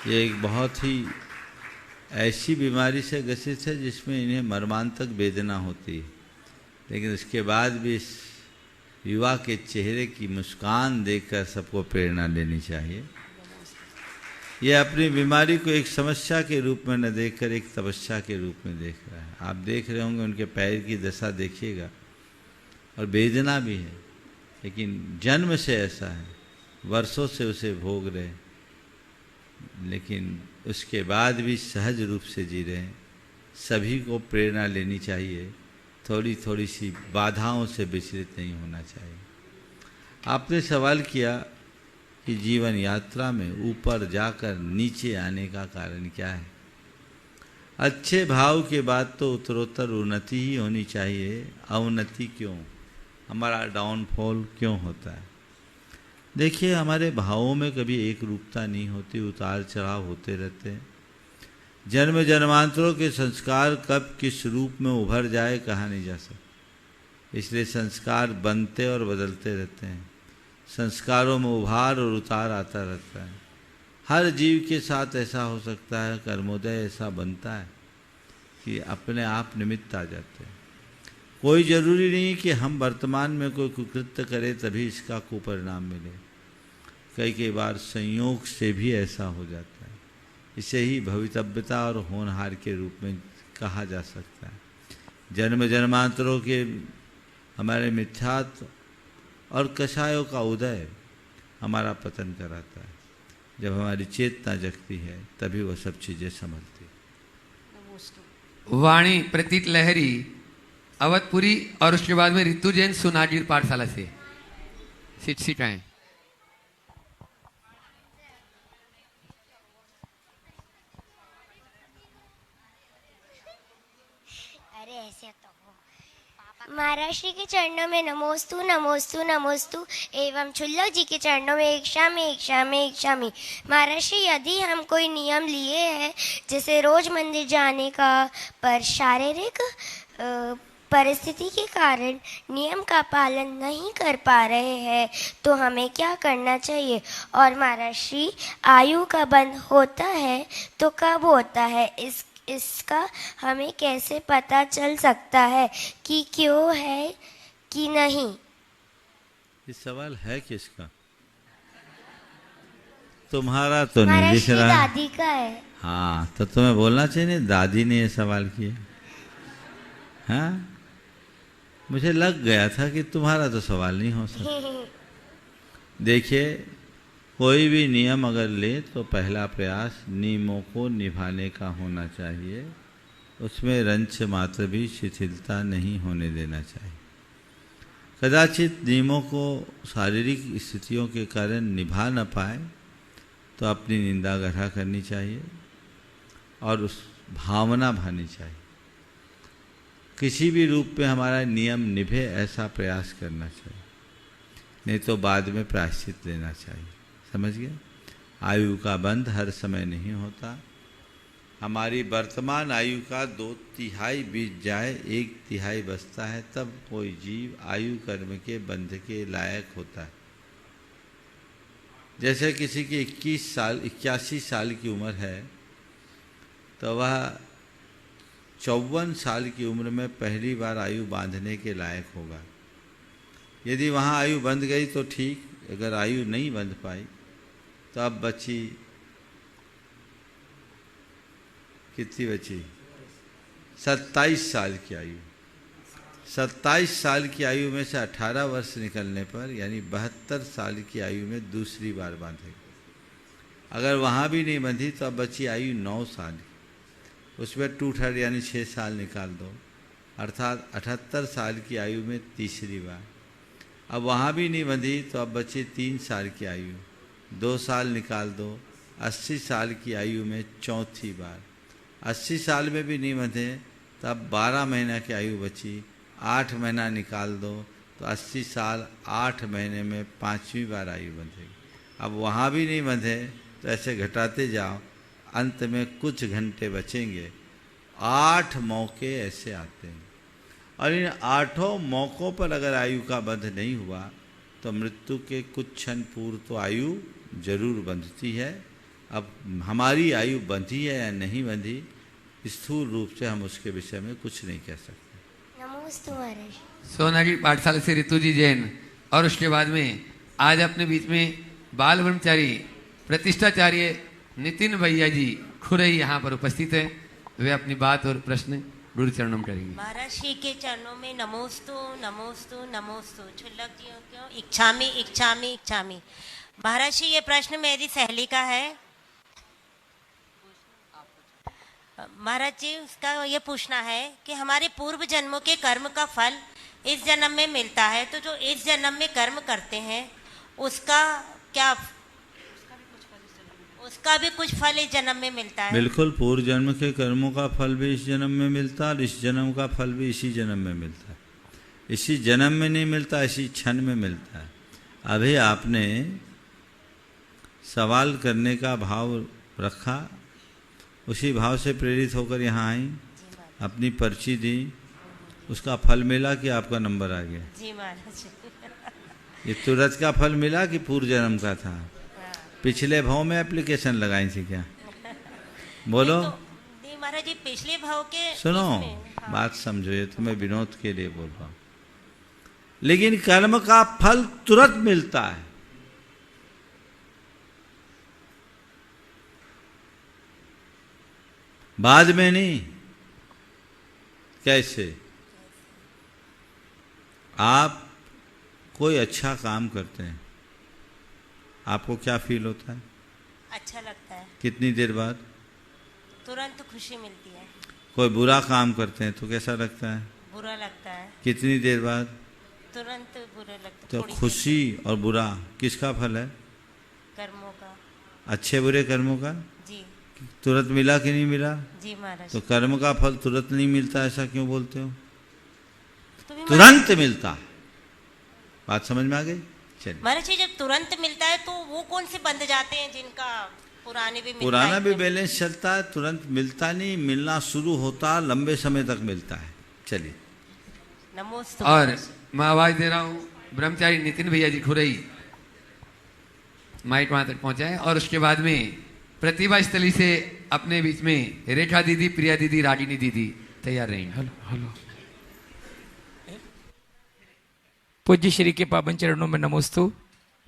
ये एक बहुत ही ऐसी बीमारी से ग्रसित है जिसमें इन्हें मर्मांतक वेदना होती है, लेकिन उसके बाद भी इस युवा के चेहरे की मुस्कान देखकर सबको प्रेरणा लेनी चाहिए। ये अपनी बीमारी को एक समस्या के रूप में न देखकर एक तपस्या के रूप में देख रहा है। आप देख रहे होंगे उनके पैर की दशा देखिएगा, और वेदना भी है, लेकिन जन्म से ऐसा है, वर्षों से उसे भोग रहे, लेकिन उसके बाद भी सहज रूप से जी रहे हैं। सभी को प्रेरणा लेनी चाहिए, थोड़ी थोड़ी सी बाधाओं से विचलित नहीं होना चाहिए। आपने सवाल किया कि जीवन यात्रा में ऊपर जाकर नीचे आने का कारण क्या है। अच्छे भाव के बाद तो उत्तरोत्तर उन्नति ही होनी चाहिए, अवनति क्यों, हमारा डाउनफॉल क्यों होता है? देखिए, हमारे भावों में कभी एक रूपता नहीं होती, उतार चढ़ाव होते रहते हैं। जन्म जन्मांतरों के संस्कार कब किस रूप में उभर जाए कहा नहीं जा सकता, इसलिए संस्कार बनते और बदलते रहते हैं। संस्कारों में उभार और उतार आता रहता है। हर जीव के साथ ऐसा हो सकता है, कर्मोदय ऐसा बनता है कि अपने आप निमित्त आ जाते हैं। कोई जरूरी नहीं कि हम वर्तमान में कोई कुकृत्य करें तभी इसका कुपरिणाम मिले। कई बार संयोग से भी ऐसा हो जाता है। इसे ही भवितव्यता और होनहार के रूप में कहा जा सकता है। जन्म जन्मांतरों के हमारे मिथ्यात्व और कषायों का उदय हमारा पतन कराता है। जब हमारी चेतना जगती है तभी वह सब चीज़ें संभलती है। वाणी प्रतीत लहरी अवधपुरी, और उसके बाद में ऋतु जैन सुनागिर पाठशाला से शिक्षिकाएं। अरे ऐसे तो महाराज श्री के चरणों में नमोस्तु नमोस्तु नमोस्तु एवं छुल्लो जी के चरणों में एक शामी। महाराज श्री, यदि हम कोई नियम लिए हैं जैसे रोज मंदिर जाने का, पर शारीरिक परिस्थिति के कारण नियम का पालन नहीं कर पा रहे हैं तो हमें क्या करना चाहिए? और महाराष्ट्री आयु का बंध होता है तो कब होता है? इसका हमें कैसे पता चल सकता है कि क्यों है कि नहीं? ये सवाल है किसका? तुम्हारा तो नहीं दिख महाराष्ट्री रहा। दादी का है। हाँ, तो तुम्हें बोलना चाहिए नहीं, दादी ने ये सवाल किया। हाँ, मुझे लग गया था कि तुम्हारा तो सवाल नहीं हो सकता। देखिए, कोई भी नियम अगर ले तो पहला प्रयास नियमों को निभाने का होना चाहिए, उसमें रंच मात्र भी शिथिलता नहीं होने देना चाहिए। कदाचित नियमों को शारीरिक स्थितियों के कारण निभा न पाए तो अपनी निंदा ग्रह करनी चाहिए और उस भावना भानी चाहिए। किसी भी रूप में हमारा नियम निभे ऐसा प्रयास करना चाहिए, नहीं तो बाद में प्रायश्चित लेना चाहिए। समझ गए? आयु का बंध हर समय नहीं होता। हमारी वर्तमान आयु का 2/3 बीत जाए, 1/3 बचता है, तब कोई जीव आयु कर्म के बंध के लायक होता है। जैसे किसी की 81 साल की उम्र है तो वह 54 साल की उम्र में पहली बार आयु बांधने के लायक होगा। यदि वहाँ आयु बंध गई तो ठीक, अगर आयु नहीं बंध पाई तो अब बची, कितनी बची? 27 साल की आयु। 27 साल की आयु में से 18 वर्ष निकलने पर यानी 72 साल की आयु में दूसरी बार बांधेगी। अगर वहाँ भी नहीं बंधी तो अब बची आयु 9 साल की, उसमें 2/3 यानी 6 साल निकाल दो, अर्थात 78 साल की आयु में तीसरी बार। अब वहाँ भी नहीं बंधी तो अब बची 3 साल की आयु, 2 साल निकाल दो, 80 साल की आयु में चौथी बार। 80 साल में भी नहीं बंधे तब 12 महीना की आयु बची, 8 महीना निकाल दो तो 80 साल 8 महीने में 5वीं बार आयु बंधेगी। अब वहाँ भी नहीं बंधे तो ऐसे घटाते जाओ, अंत में कुछ घंटे बचेंगे। 8 मौके ऐसे आते हैं और इन 8 मौक़ों पर अगर आयु का बंध नहीं हुआ तो मृत्यु के कुछ क्षण पूर्व तो आयु जरूर बंधती है। अब हमारी आयु बंधी है या नहीं बंधी, स्थूल रूप से हम उसके विषय में कुछ नहीं कह सकते। नमोस्तु महाराज। सोनागिरी पाठशाला से ऋतु जी जैन, और उसके बाद में आज अपने बीच में बाल ब्रह्मचारी प्रतिष्ठाचार्य नितिन भैया जी खुरई यहाँ पर उपस्थित है। वे अपनी बात और प्रश्न गुरु चरणों में करेंगे। महाराज श्री के चरणों में नमोस्तु नमोस्तु नमोस्तु। क्षुल्लक जी क्यों इच्छामी इच्छामी इच्छामी। महाराज श्री, ये प्रश्न मेरी सहेली का है। महाराज जी, उसका ये पूछना है कि हमारे पूर्व जन्मों के कर्म का फल इस जन्म में मिलता है, तो जो इस जन्म में कर्म करते हैं उसका क्या, उसका भी कुछ फल इस जन्म में मिलता है? बिल्कुल, पूर्व जन्म के कर्मों का फल भी इस जन्म में मिलता है और इस जन्म का फल भी इसी जन्म में मिलता है। इसी जन्म में नहीं मिलता, इसी क्षण में मिलता है। अभी आपने सवाल करने का भाव रखा, उसी भाव से प्रेरित होकर यहाँ आई, अपनी पर्ची दी, उसका फल मिला कि आपका नंबर आ गया? जी महाराज। ये तुरंत का फल मिला कि पूर्व जन्म का था? पिछले भाव में एप्लीकेशन लगाई थी क्या? बोलो। नहीं महाराज जी, पिछले भाव के सुनो, हाँ। बात समझो, ये तो मैं विनोद के लिए बोल रहा हूं। लेकिन कर्म का फल तुरंत मिलता है। बाद में नहीं। कैसे? आप कोई अच्छा काम करते हैं, आपको क्या फील होता है? अच्छा लगता है। कितनी देर बाद? तुरंत खुशी मिलती है। कोई बुरा काम करते हैं तो कैसा लगता है? बुरा लगता है। कितनी देर बाद? तुरंत बुरा लगता है। तो थोड़ी खुशी और बुरा किसका फल है? कर्मों का। अच्छे बुरे कर्मों का। जी। तुरंत मिला कि नहीं मिला? जी महाराज। तो कर्म का फल तुरंत नहीं मिलता, ऐसा क्यों बोलते हो? तो तुरंत मिलता है। बात समझ में आ गई? चलिए। महाराज जी, जब तुरंत मिलता है तो वो कौन से बंध जाते हैं जिनका पुराने भी मिलता पुराना है? भी बैलेंस चलता है, तुरंत मिलता नहीं, मिलना शुरू होता लंबे समय तक मिलता है। चलिए। नमोस्तु और महाराज। मैं आवाज दे रहा हूँ ब्रह्मचारी नितिन भैया जी खुरई, माइक वहां तक पहुंचाए। और उसके बाद में प्रतिभा स्थली से अपने बीच में रेखा दीदी, प्रिया दीदी, रागिनी दीदी तैयार रहेंगे। Hello hello. पूज्य श्री के पावन चरणों में नमोस्तु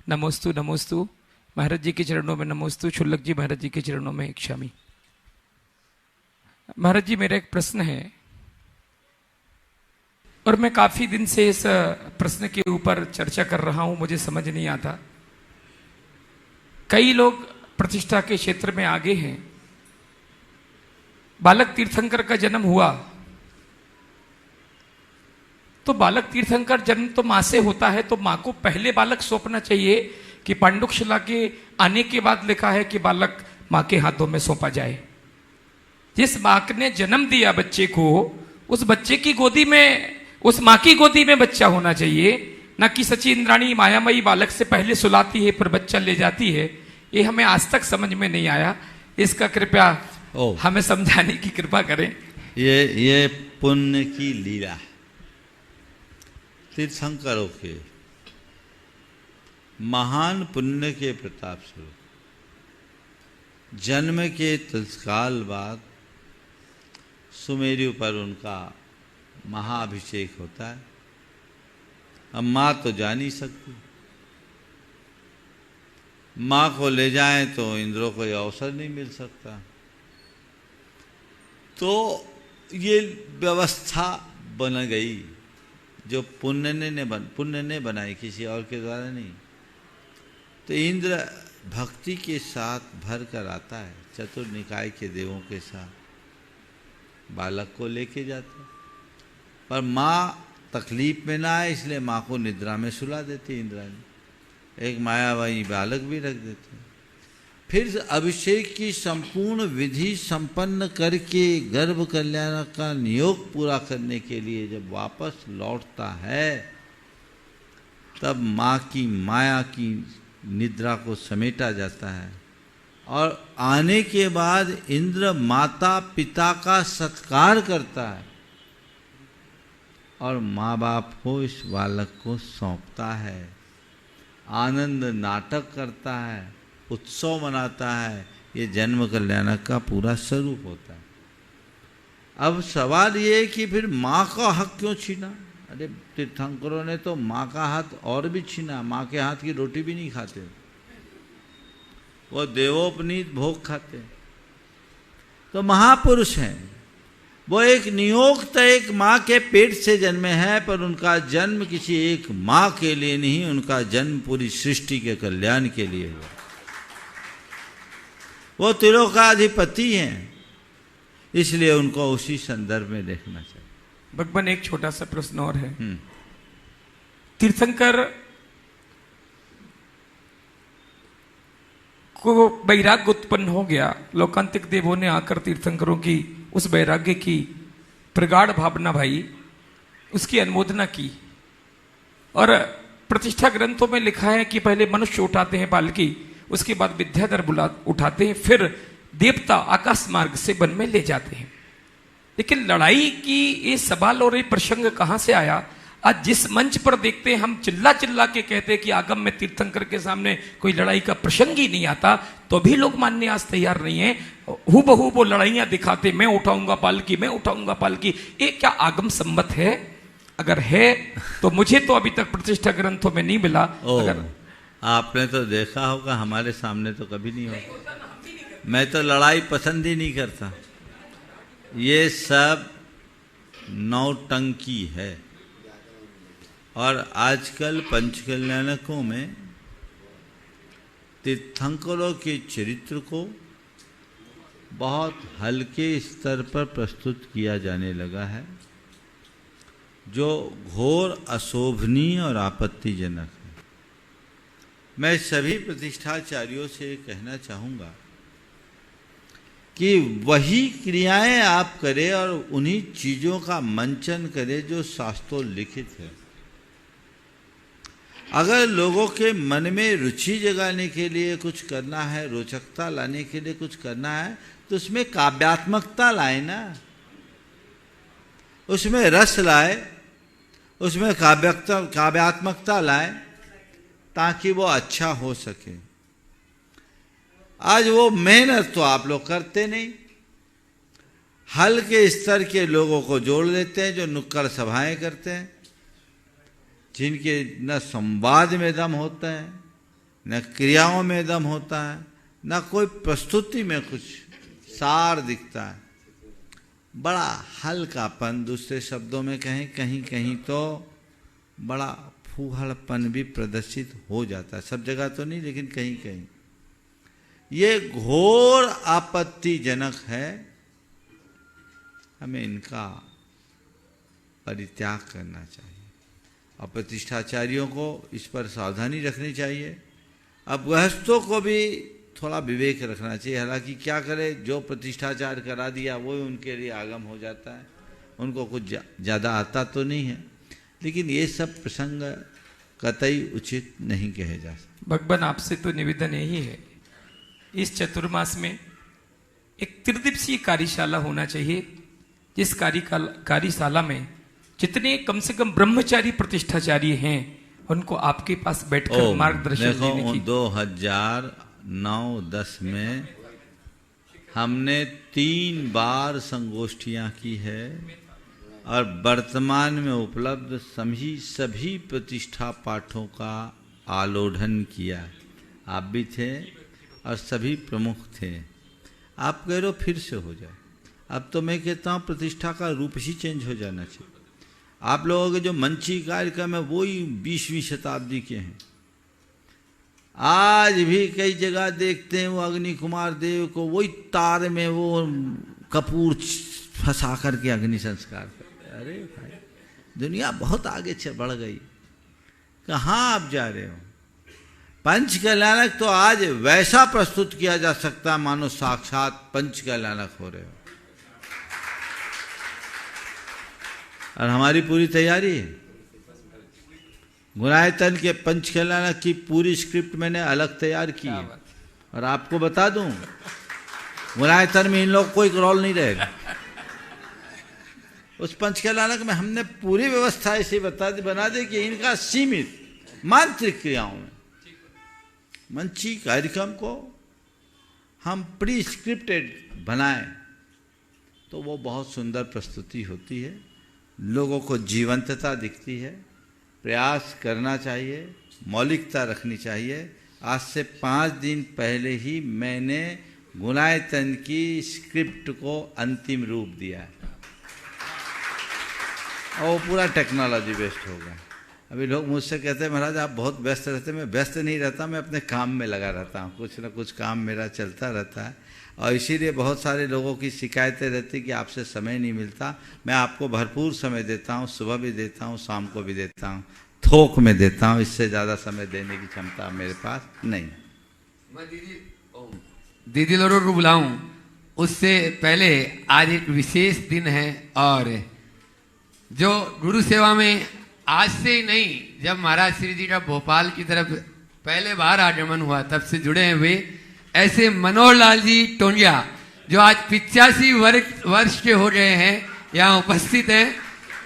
नमोस्तु नमोस्तु। महाराज जी के चरणों में नमोस्तु। शुल्लक जी महाराज जी के चरणों में क्षामी। महाराज जी, मेरा एक प्रश्न है और मैं काफी दिन से इस प्रश्न के ऊपर चर्चा कर रहा हूं, मुझे समझ नहीं आता। कई लोग प्रतिष्ठा के क्षेत्र में आगे हैं। बालक तीर्थंकर का जन्म हुआ तो बालक तीर्थंकर जन्म तो मां से होता है, तो मां को पहले बालक सौंपना चाहिए कि पांडुशिला के आने के बाद लिखा है कि बालक मां के हाथों में सौंपा जाए। जिस मां ने जन्म दिया बच्चे को, उस बच्चे की गोदी में, उस मां की गोदी में बच्चा होना चाहिए, न कि सची इंद्राणी मायामयी बालक से पहले सुलाती है फिर बच्चा ले जाती है। ये हमें आज तक समझ में नहीं आया। इसका कृपया हमें समझाने की कृपा करें। ये पुण्य की लीला, तीर्थंकरों के महान पुण्य के प्रताप स्वरूप जन्म के तत्काल बाद सुमेरु पर उनका महाअभिषेक होता है। अब माँ तो जा नहीं सकती, माँ को ले जाएं तो इंद्रों को यह अवसर नहीं मिल सकता। तो ये व्यवस्था बन गई जो पुण्य ने बनाई, किसी और के द्वारा नहीं। तो इंद्र भक्ति के साथ भर कर आता है, चतुर्निकाय के देवों के साथ बालक को लेके जाता है। पर माँ तकलीफ में ना आए इसलिए माँ को निद्रा में सुला देती इंद्राणी, एक मायावाही बालक भी रख देते। फिर अभिषेक की संपूर्ण विधि संपन्न करके गर्भ कल्याण का नियोग पूरा करने के लिए जब वापस लौटता है, तब माँ की माया की निद्रा को समेटा जाता है। और आने के बाद इंद्र माता पिता का सत्कार करता है और माँ बाप को इस बालक को सौंपता है, आनंद नाटक करता है, उत्सव मनाता है। ये जन्म कल्याण का पूरा स्वरूप होता है। अब सवाल ये है कि फिर माँ का हक क्यों छीना? अरे तीर्थंकरों ने तो माँ का हाथ और भी छीना, माँ के हाथ की रोटी भी नहीं खाते, वो देवोपनीत भोग खाते। तो महापुरुष हैं, वो एक नियोक्त एक माँ के पेट से जन्मे हैं, पर उनका जन्म किसी एक माँ के लिए नहीं, उनका जन्म पूरी सृष्टि के कल्याण के लिए हुआ। वो त्रिलोकाधिपति हैं, इसलिए उनको उसी संदर्भ में देखना चाहिए। भगवान, एक छोटा सा प्रश्न और है। तीर्थंकर को वैराग्य उत्पन्न हो गया, लोकांतिक देवों ने आकर तीर्थंकरों की उस वैराग्य की प्रगाढ़ भावना भाई उसकी अनुमोदना की। और प्रतिष्ठा ग्रंथों में लिखा है कि पहले मनुष्य उठाते हैं पालकी, उसके बाद विद्याधर उठाते हैं, फिर देवता आकाश मार्ग से वन में ले जाते हैं। लेकिन लड़ाई की ये सवाल और ये प्रसंग कहां से आया? आज जिस मंच पर देखते हैं हम चिल्ला चिल्ला के कहते हैं कि आगम में तीर्थंकर के सामने कोई लड़ाई का प्रसंग ही नहीं आता, तो भी लोग मानने आज तैयार नहीं है। हूबहू वो लड़ाइयां दिखाते, मैं उठाऊंगा पालकी, मैं उठाऊंगा पालकी। ये क्या आगम सम्मत है? अगर है तो मुझे तो अभी तक प्रतिष्ठा ग्रंथों में नहीं मिला। अगर आपने तो देखा होगा, हमारे सामने तो कभी नहीं होगा। मैं तो लड़ाई पसंद ही नहीं करता। ये सब नौटंकी है। और आजकल पंचकल्याणकों में तीर्थंकरों के चरित्र को बहुत हल्के स्तर पर प्रस्तुत किया जाने लगा है, जो घोर अशोभनीय और आपत्तिजनक है। मैं सभी प्रतिष्ठाचार्यों से कहना चाहूँगा कि वही क्रियाएं आप करें और उन्हीं चीज़ों का मंचन करें जो शास्त्रों लिखित है। अगर लोगों के मन में रुचि जगाने के लिए कुछ करना है, रोचकता लाने के लिए कुछ करना है, तो उसमें काव्यात्मकता लाए ना, उसमें रस लाए, उसमें काव्यात्मकता लाएं ताकि वो अच्छा हो सके। आज वो मेहनत तो आप लोग करते नहीं, हल्के स्तर के लोगों को जोड़ लेते हैं जो नुक्कड़ सभाएं करते हैं, जिनके न संवाद में दम होता है, न क्रियाओं में दम होता है, न कोई प्रस्तुति में कुछ सार दिखता है। बड़ा हल्कापन, दूसरे शब्दों में कहें कहीं कहीं तो बड़ा फूहड़पन भी प्रदर्शित हो जाता है। सब जगह तो नहीं, लेकिन कहीं कहीं ये घोर आपत्तिजनक है। हमें इनका परित्याग करना चाहिए और प्रतिष्ठाचार्यों को इस पर सावधानी रखनी चाहिए। अब गृहस्थों को भी थोड़ा विवेक रखना चाहिए। हालांकि क्या करे, जो प्रतिष्ठाचार करा दिया वो उनके लिए आगम हो जाता है, उनको कुछ ज़्यादा आता तो नहीं है, लेकिन ये सब प्रसंग कतई उचित नहीं कहे जा सकते। भगवान आपसे तो निवेदन यही है, इस चतुर्मास में एक त्रिदिवसीय कार्यशाला होना चाहिए, जिस कार्यशाला में जितने कम से कम ब्रह्मचारी प्रतिष्ठाचारी हैं उनको आपके पास बैठकर मार्गदर्शन देने की। 2009-10 में हमने 3 बार संगोष्ठियां की है और वर्तमान में उपलब्ध सभी प्रतिष्ठा पाठों का आलोढ़न किया। आप भी थे और सभी प्रमुख थे। आप कह रहे हो फिर से हो जाए, अब तो मैं कहता हूँ प्रतिष्ठा का रूप ही चेंज हो जाना चाहिए। आप लोगों के जो मंची कार्यक्रम है वही 20वीं शताब्दी के हैं। आज भी कई जगह देखते हैं वो अग्नि कुमार देव को वही तार में वो कपूर फंसा करके अग्नि संस्कार करते। अरे भाई, दुनिया बहुत आगे बढ़ गई, कहाँ आप जा रहे हो? पंच कल्याणक तो आज वैसा प्रस्तुत किया जा सकता है मानो साक्षात पंच कल्याणक हो रहे हो। और हमारी पूरी तैयारी है। गुणायतन के पंच कल्याणक की पूरी स्क्रिप्ट मैंने अलग तैयार की है। और आपको बता दूं, गुणायतन में इन लोग कोई रोल नहीं रहेगा। उस पंच कल्याणक में हमने पूरी व्यवस्था ऐसी बना दी कि इनका सीमित मांत्रिक क्रियाओं में मंची कार्यक्रम को हम प्री स्क्रिप्टेड बनाएं तो वो बहुत सुंदर प्रस्तुति होती है, लोगों को जीवंतता दिखती है। प्रयास करना चाहिए, मौलिकता रखनी चाहिए। आज से 5 दिन पहले ही मैंने गुणायतन की स्क्रिप्ट को अंतिम रूप दिया है और वो पूरा टेक्नोलॉजी बेस्ड होगा। अभी लोग मुझसे कहते हैं महाराज आप बहुत व्यस्त रहते हैं। मैं व्यस्त नहीं रहता, मैं अपने काम में लगा रहता हूँ, कुछ ना कुछ काम मेरा चलता रहता है। और इसीलिए बहुत सारे लोगों की शिकायतें रहती कि आपसे समय नहीं मिलता। मैं आपको भरपूर समय देता हूँ, सुबह भी देता हूँ, शाम को भी देता हूँ, थोक में देता हूँ। इससे ज़्यादा समय देने की क्षमता मेरे पास नहीं। मैं दीदी लोगों को बुलाऊं उससे पहले आज एक विशेष दिन है और जो गुरु सेवा में आज से ही नहीं, जब महाराज श्री जी का भोपाल की तरफ पहले बार आगमन हुआ तब से जुड़े हैं वे ऐसे मनोहर लाल जी टोंडिया जो आज 85 वर्ष के हो गए हैं, यहाँ उपस्थित हैं।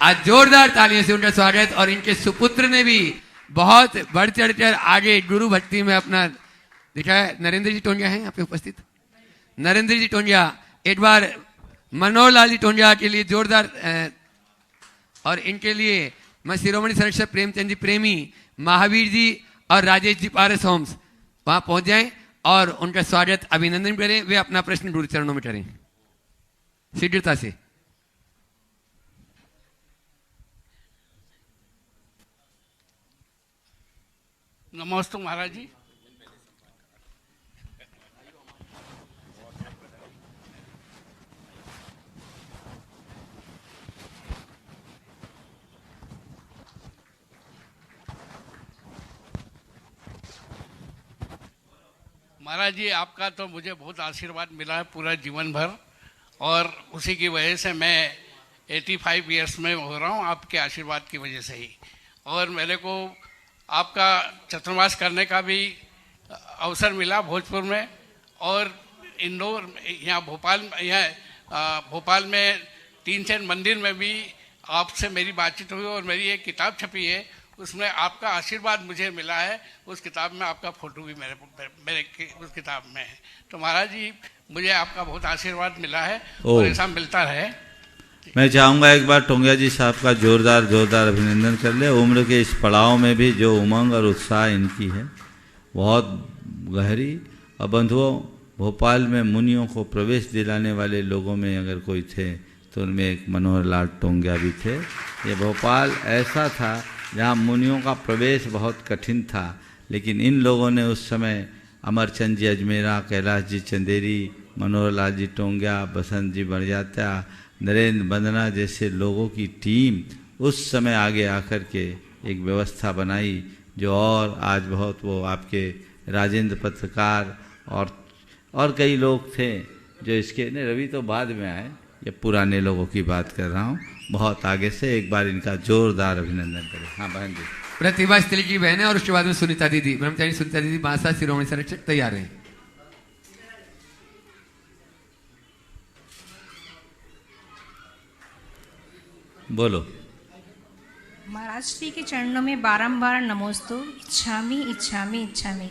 आज जोरदार तालियों से उनका स्वागत। और इनके सुपुत्र ने भी बहुत बढ़ चढ़कर आगे गुरु भक्ति में अपना दिखाया। नरेंद्र जी टोंडिया हैं यहाँ पे उपस्थित। नरेंद्र जी टोंडिया, एक बार मनोहर लाल जी टोंडिया के लिए जोरदार। और इनके लिए मैं शिरोमणि संरक्षक प्रेमचंद जी प्रेमी, महावीर जी और राजेश जी पारस होम्स वहां पहुंच जाएं और उनका स्वागत अभिनंदन करें। वे अपना प्रश्न गुरु चरणों में करें शीघ्रता से। नमस्ते महाराज जी। महाराज जी, आपका तो मुझे बहुत आशीर्वाद मिला है पूरा जीवन भर, और उसी की वजह से मैं 85 ईयर्स में हो रहा हूँ, आपके आशीर्वाद की वजह से ही। और मेरे को आपका चतुर्मास करने का भी अवसर मिला भोजपुर में, और इंदौर, यहाँ भोपाल में 3 मंदिर में भी आपसे मेरी बातचीत हुई और मेरी एक किताब छपी है, उसमें आपका आशीर्वाद मुझे मिला है। उस किताब में आपका फोटो भी मेरे उस किताब में है। तो महाराज जी, मुझे आपका बहुत आशीर्वाद मिला है और ऐसा मिलता रहे। मैं चाहूँगा एक बार टोंगिया जी साहब का जोरदार अभिनंदन कर ले। उम्र के इस पड़ाव में भी जो उमंग और उत्साह इनकी है बहुत गहरी। और बंधुओं, भोपाल में मुनियों को प्रवेश दिलाने वाले लोगों में अगर कोई थे तो उनमें एक मनोहर लाल टोंगिया भी थे। ये भोपाल ऐसा था जहाँ मुनियों का प्रवेश बहुत कठिन था, लेकिन इन लोगों ने उस समय अमरचंद जी अजमेरा, कैलाश जी चंदेरी, मनोहर लाल जी टोंगिया, बसंत जी बड़जात्या, नरेंद्र बंदना जैसे लोगों की टीम उस समय आगे आकर के एक व्यवस्था बनाई जो और आज बहुत वो आपके राजेंद्र पत्रकार और कई लोग थे जो इसके ने रवि तो बाद में आए, ये पुराने लोगों की बात कर रहा हूँ, बहुत आगे से। एक बार इनका जोरदार अभिनंदन करें। हाँ बहन जी। प्रतिभा स्त्री की बहन है और उसके बाद में सुनीता दीदी, ब्रह्मचारी सुनीता दीदी बांसा शिरोमणि संरक्षक तैयार हैं। बोलो। महाराज श्री के चरणों में बारंबार नमोस्तु, इच्छामि इच्छामि इच्छामि।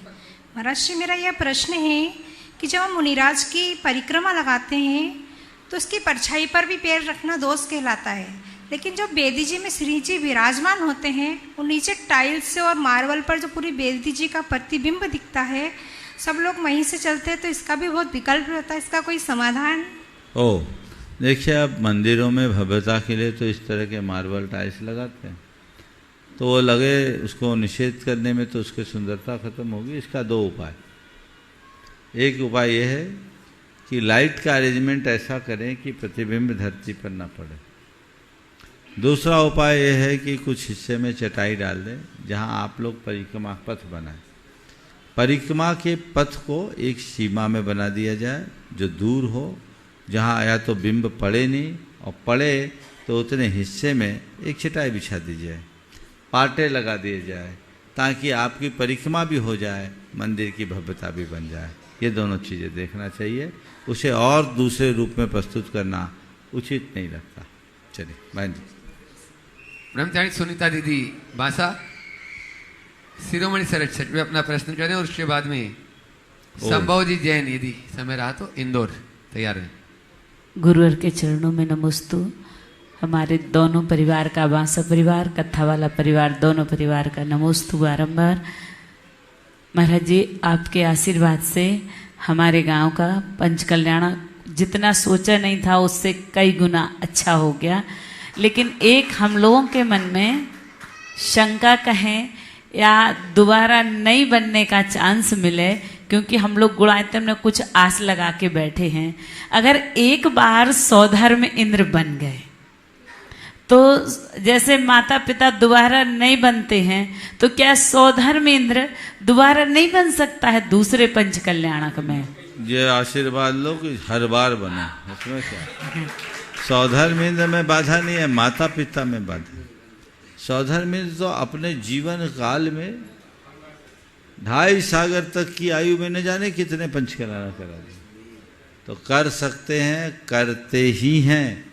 महाराज श्री, मेरा यह प्रश्न है कि जब हम मुनिराज की परिक्रमा लगाते हैं तो उसकी परछाई पर भी पैर रखना दोष कहलाता है, लेकिन जब बेदी जी में श्री जी विराजमान होते हैं और नीचे टाइल्स से और मार्बल पर जो पूरी बेदी जी का प्रतिबिंब दिखता है, सब लोग वहीं से चलते हैं, तो इसका भी बहुत विकल्प रहता है, इसका कोई समाधान? देखिए, अब मंदिरों में भव्यता के लिए तो इस तरह के मार्बल टाइल्स लगाते हैं, तो वो लगे उसको निषेध करने में तो उसकी सुंदरता खत्म होगी। इसका दो उपाय। एक उपाय ये है कि लाइट का अरेंजमेंट ऐसा करें कि प्रतिबिंब धरती पर ना पड़े। दूसरा उपाय यह है कि कुछ हिस्से में चटाई डाल दें जहां आप लोग परिक्रमा पथ बनाएं। परिक्रमा के पथ को एक सीमा में बना दिया जाए जो दूर हो, जहां या तो बिंब पड़े नहीं, और पड़े तो उतने हिस्से में एक चटाई बिछा दी जाए, पाटे लगा दिए जाए, ताकि आपकी परिक्रमा भी हो जाए, मंदिर की भव्यता भी बन जाए। ये दोनों चीज़ें देखना चाहिए, उसे और दूसरे रूप में प्रस्तुत करना उचित नहीं लगता। चलिए बहन जी। ब्रह्मचारी सुनीता दीदी बांसा शिरोमणि संरक्षक वे अपना प्रश्न करें और उसके बाद में संभव जी जैन यदि समय रहा तो इंदौर तैयार है। गुरुवर के चरणों में नमोस्तु। हमारे दोनों परिवार का, बांसा परिवार, कत्था वाला परिवार, दोनों परिवार का नमोस्तु बारंबार। महाराज जी, आपके आशीर्वाद से हमारे गांव का पंचकल्याण जितना सोचा नहीं था उससे कई गुना अच्छा हो गया, लेकिन एक हम लोगों के मन में शंका कहें या दोबारा नहीं बनने का चांस मिले, क्योंकि हम लोग गुणायतन में कुछ आस लगा के बैठे हैं। अगर एक बार सौधर्म इंद्र बन गए तो जैसे माता पिता दोबारा नहीं बनते हैं, तो क्या सौधर्म इंद्र दोबारा नहीं बन सकता है दूसरे पंचकल्याणक में? ये आशीर्वाद लो कि हर बार बने, उसमें क्या। सौधर्म इंद्र में बाधा नहीं है, माता पिता में बाधा। सौधर्म इंद्र तो अपने जीवन काल में 2.5 सागर तक की आयु में न जाने कितने पंचकल्याण करा दिए। तो कर सकते हैं, करते ही हैं,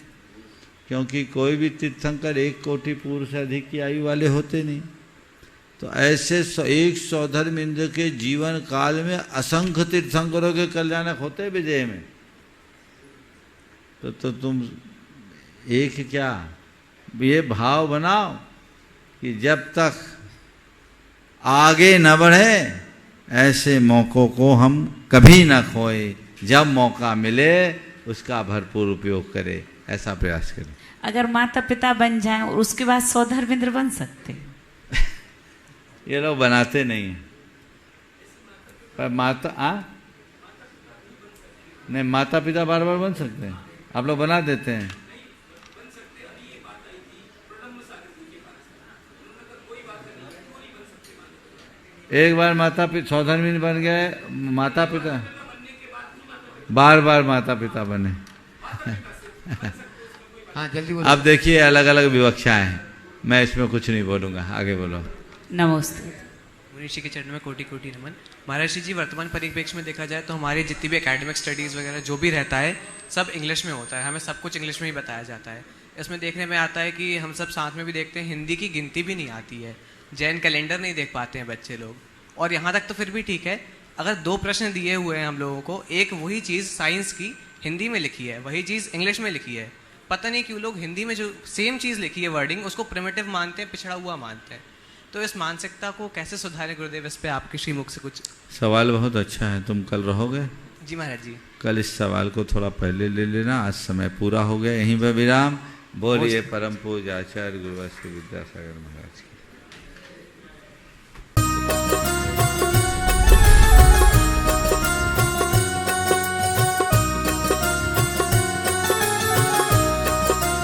क्योंकि कोई भी तीर्थंकर 1 कोटि पूर्व से अधिक की आयु वाले होते नहीं। तो ऐसे एक सौधर्म इंद्र के जीवन काल में असंख्य तीर्थंकरों के कल्याणक होते विजय में। तो तुम एक क्या ये भाव बनाओ कि जब तक आगे न बढ़े ऐसे मौक़ों को हम कभी न खोए, जब मौका मिले उसका भरपूर उपयोग करें, ऐसा प्रयास करें। अगर माता पिता बन जाएं और उसके बाद सौधर्म इंद्र बन सकते हैं? ये लोग बनाते नहीं हैं, पर नहीं, माता पिता बार बार बन सकते हैं, आप लोग बना देते हैं। एक बार माता पिता सौधर्म इंद्र बन गए, माता पिता बार बार माता पिता बने। हाँ जल्दी बोलो। अब देखिए अलग अलग विवक्षाएं हैं, मैं इसमें कुछ नहीं बोलूंगा, आगे बोलो। नमस्ते। मुनीषी के चरणों में कोटि कोटि नमन। महाराज जी, वर्तमान परिप्रेक्ष्य में देखा जाए तो हमारी जितनी भी एकेडमिक स्टडीज़ वगैरह जो भी रहता है सब इंग्लिश में होता है, हमें सब कुछ इंग्लिश में ही बताया जाता है। इसमें देखने में आता है कि हम सब साथ में भी देखते हैं हिंदी की गिनती भी नहीं आती है, जैन कैलेंडर नहीं देख पाते हैं बच्चे लोग। और यहाँ तक तो फिर भी ठीक है, अगर 2 प्रश्न दिए हुए हैं हम लोगों को, एक वही चीज़ साइंस की हिंदी में लिखी है, वही चीज़ इंग्लिश में लिखी है, पता नहीं क्यों लोग हिंदी में जो सेम चीज़ लिखी है वर्डिंग उसको प्रिमिटिव मानते हैं, पिछड़ा हुआ मानते हैं। तो इस मानसिकता को कैसे सुधारें गुरुदेव? इस पे आपके श्रीमुख से कुछ। सवाल बहुत अच्छा है। तुम कल रहोगे? जी महाराज जी। कल इस सवाल को थोड़ा पहले ले लेना, आज समय पूरा हो गया। यहीं पर विराम। बोलिए परम पूज्य आचार्य गुरुवार श्री विद्यासागर महाराज की।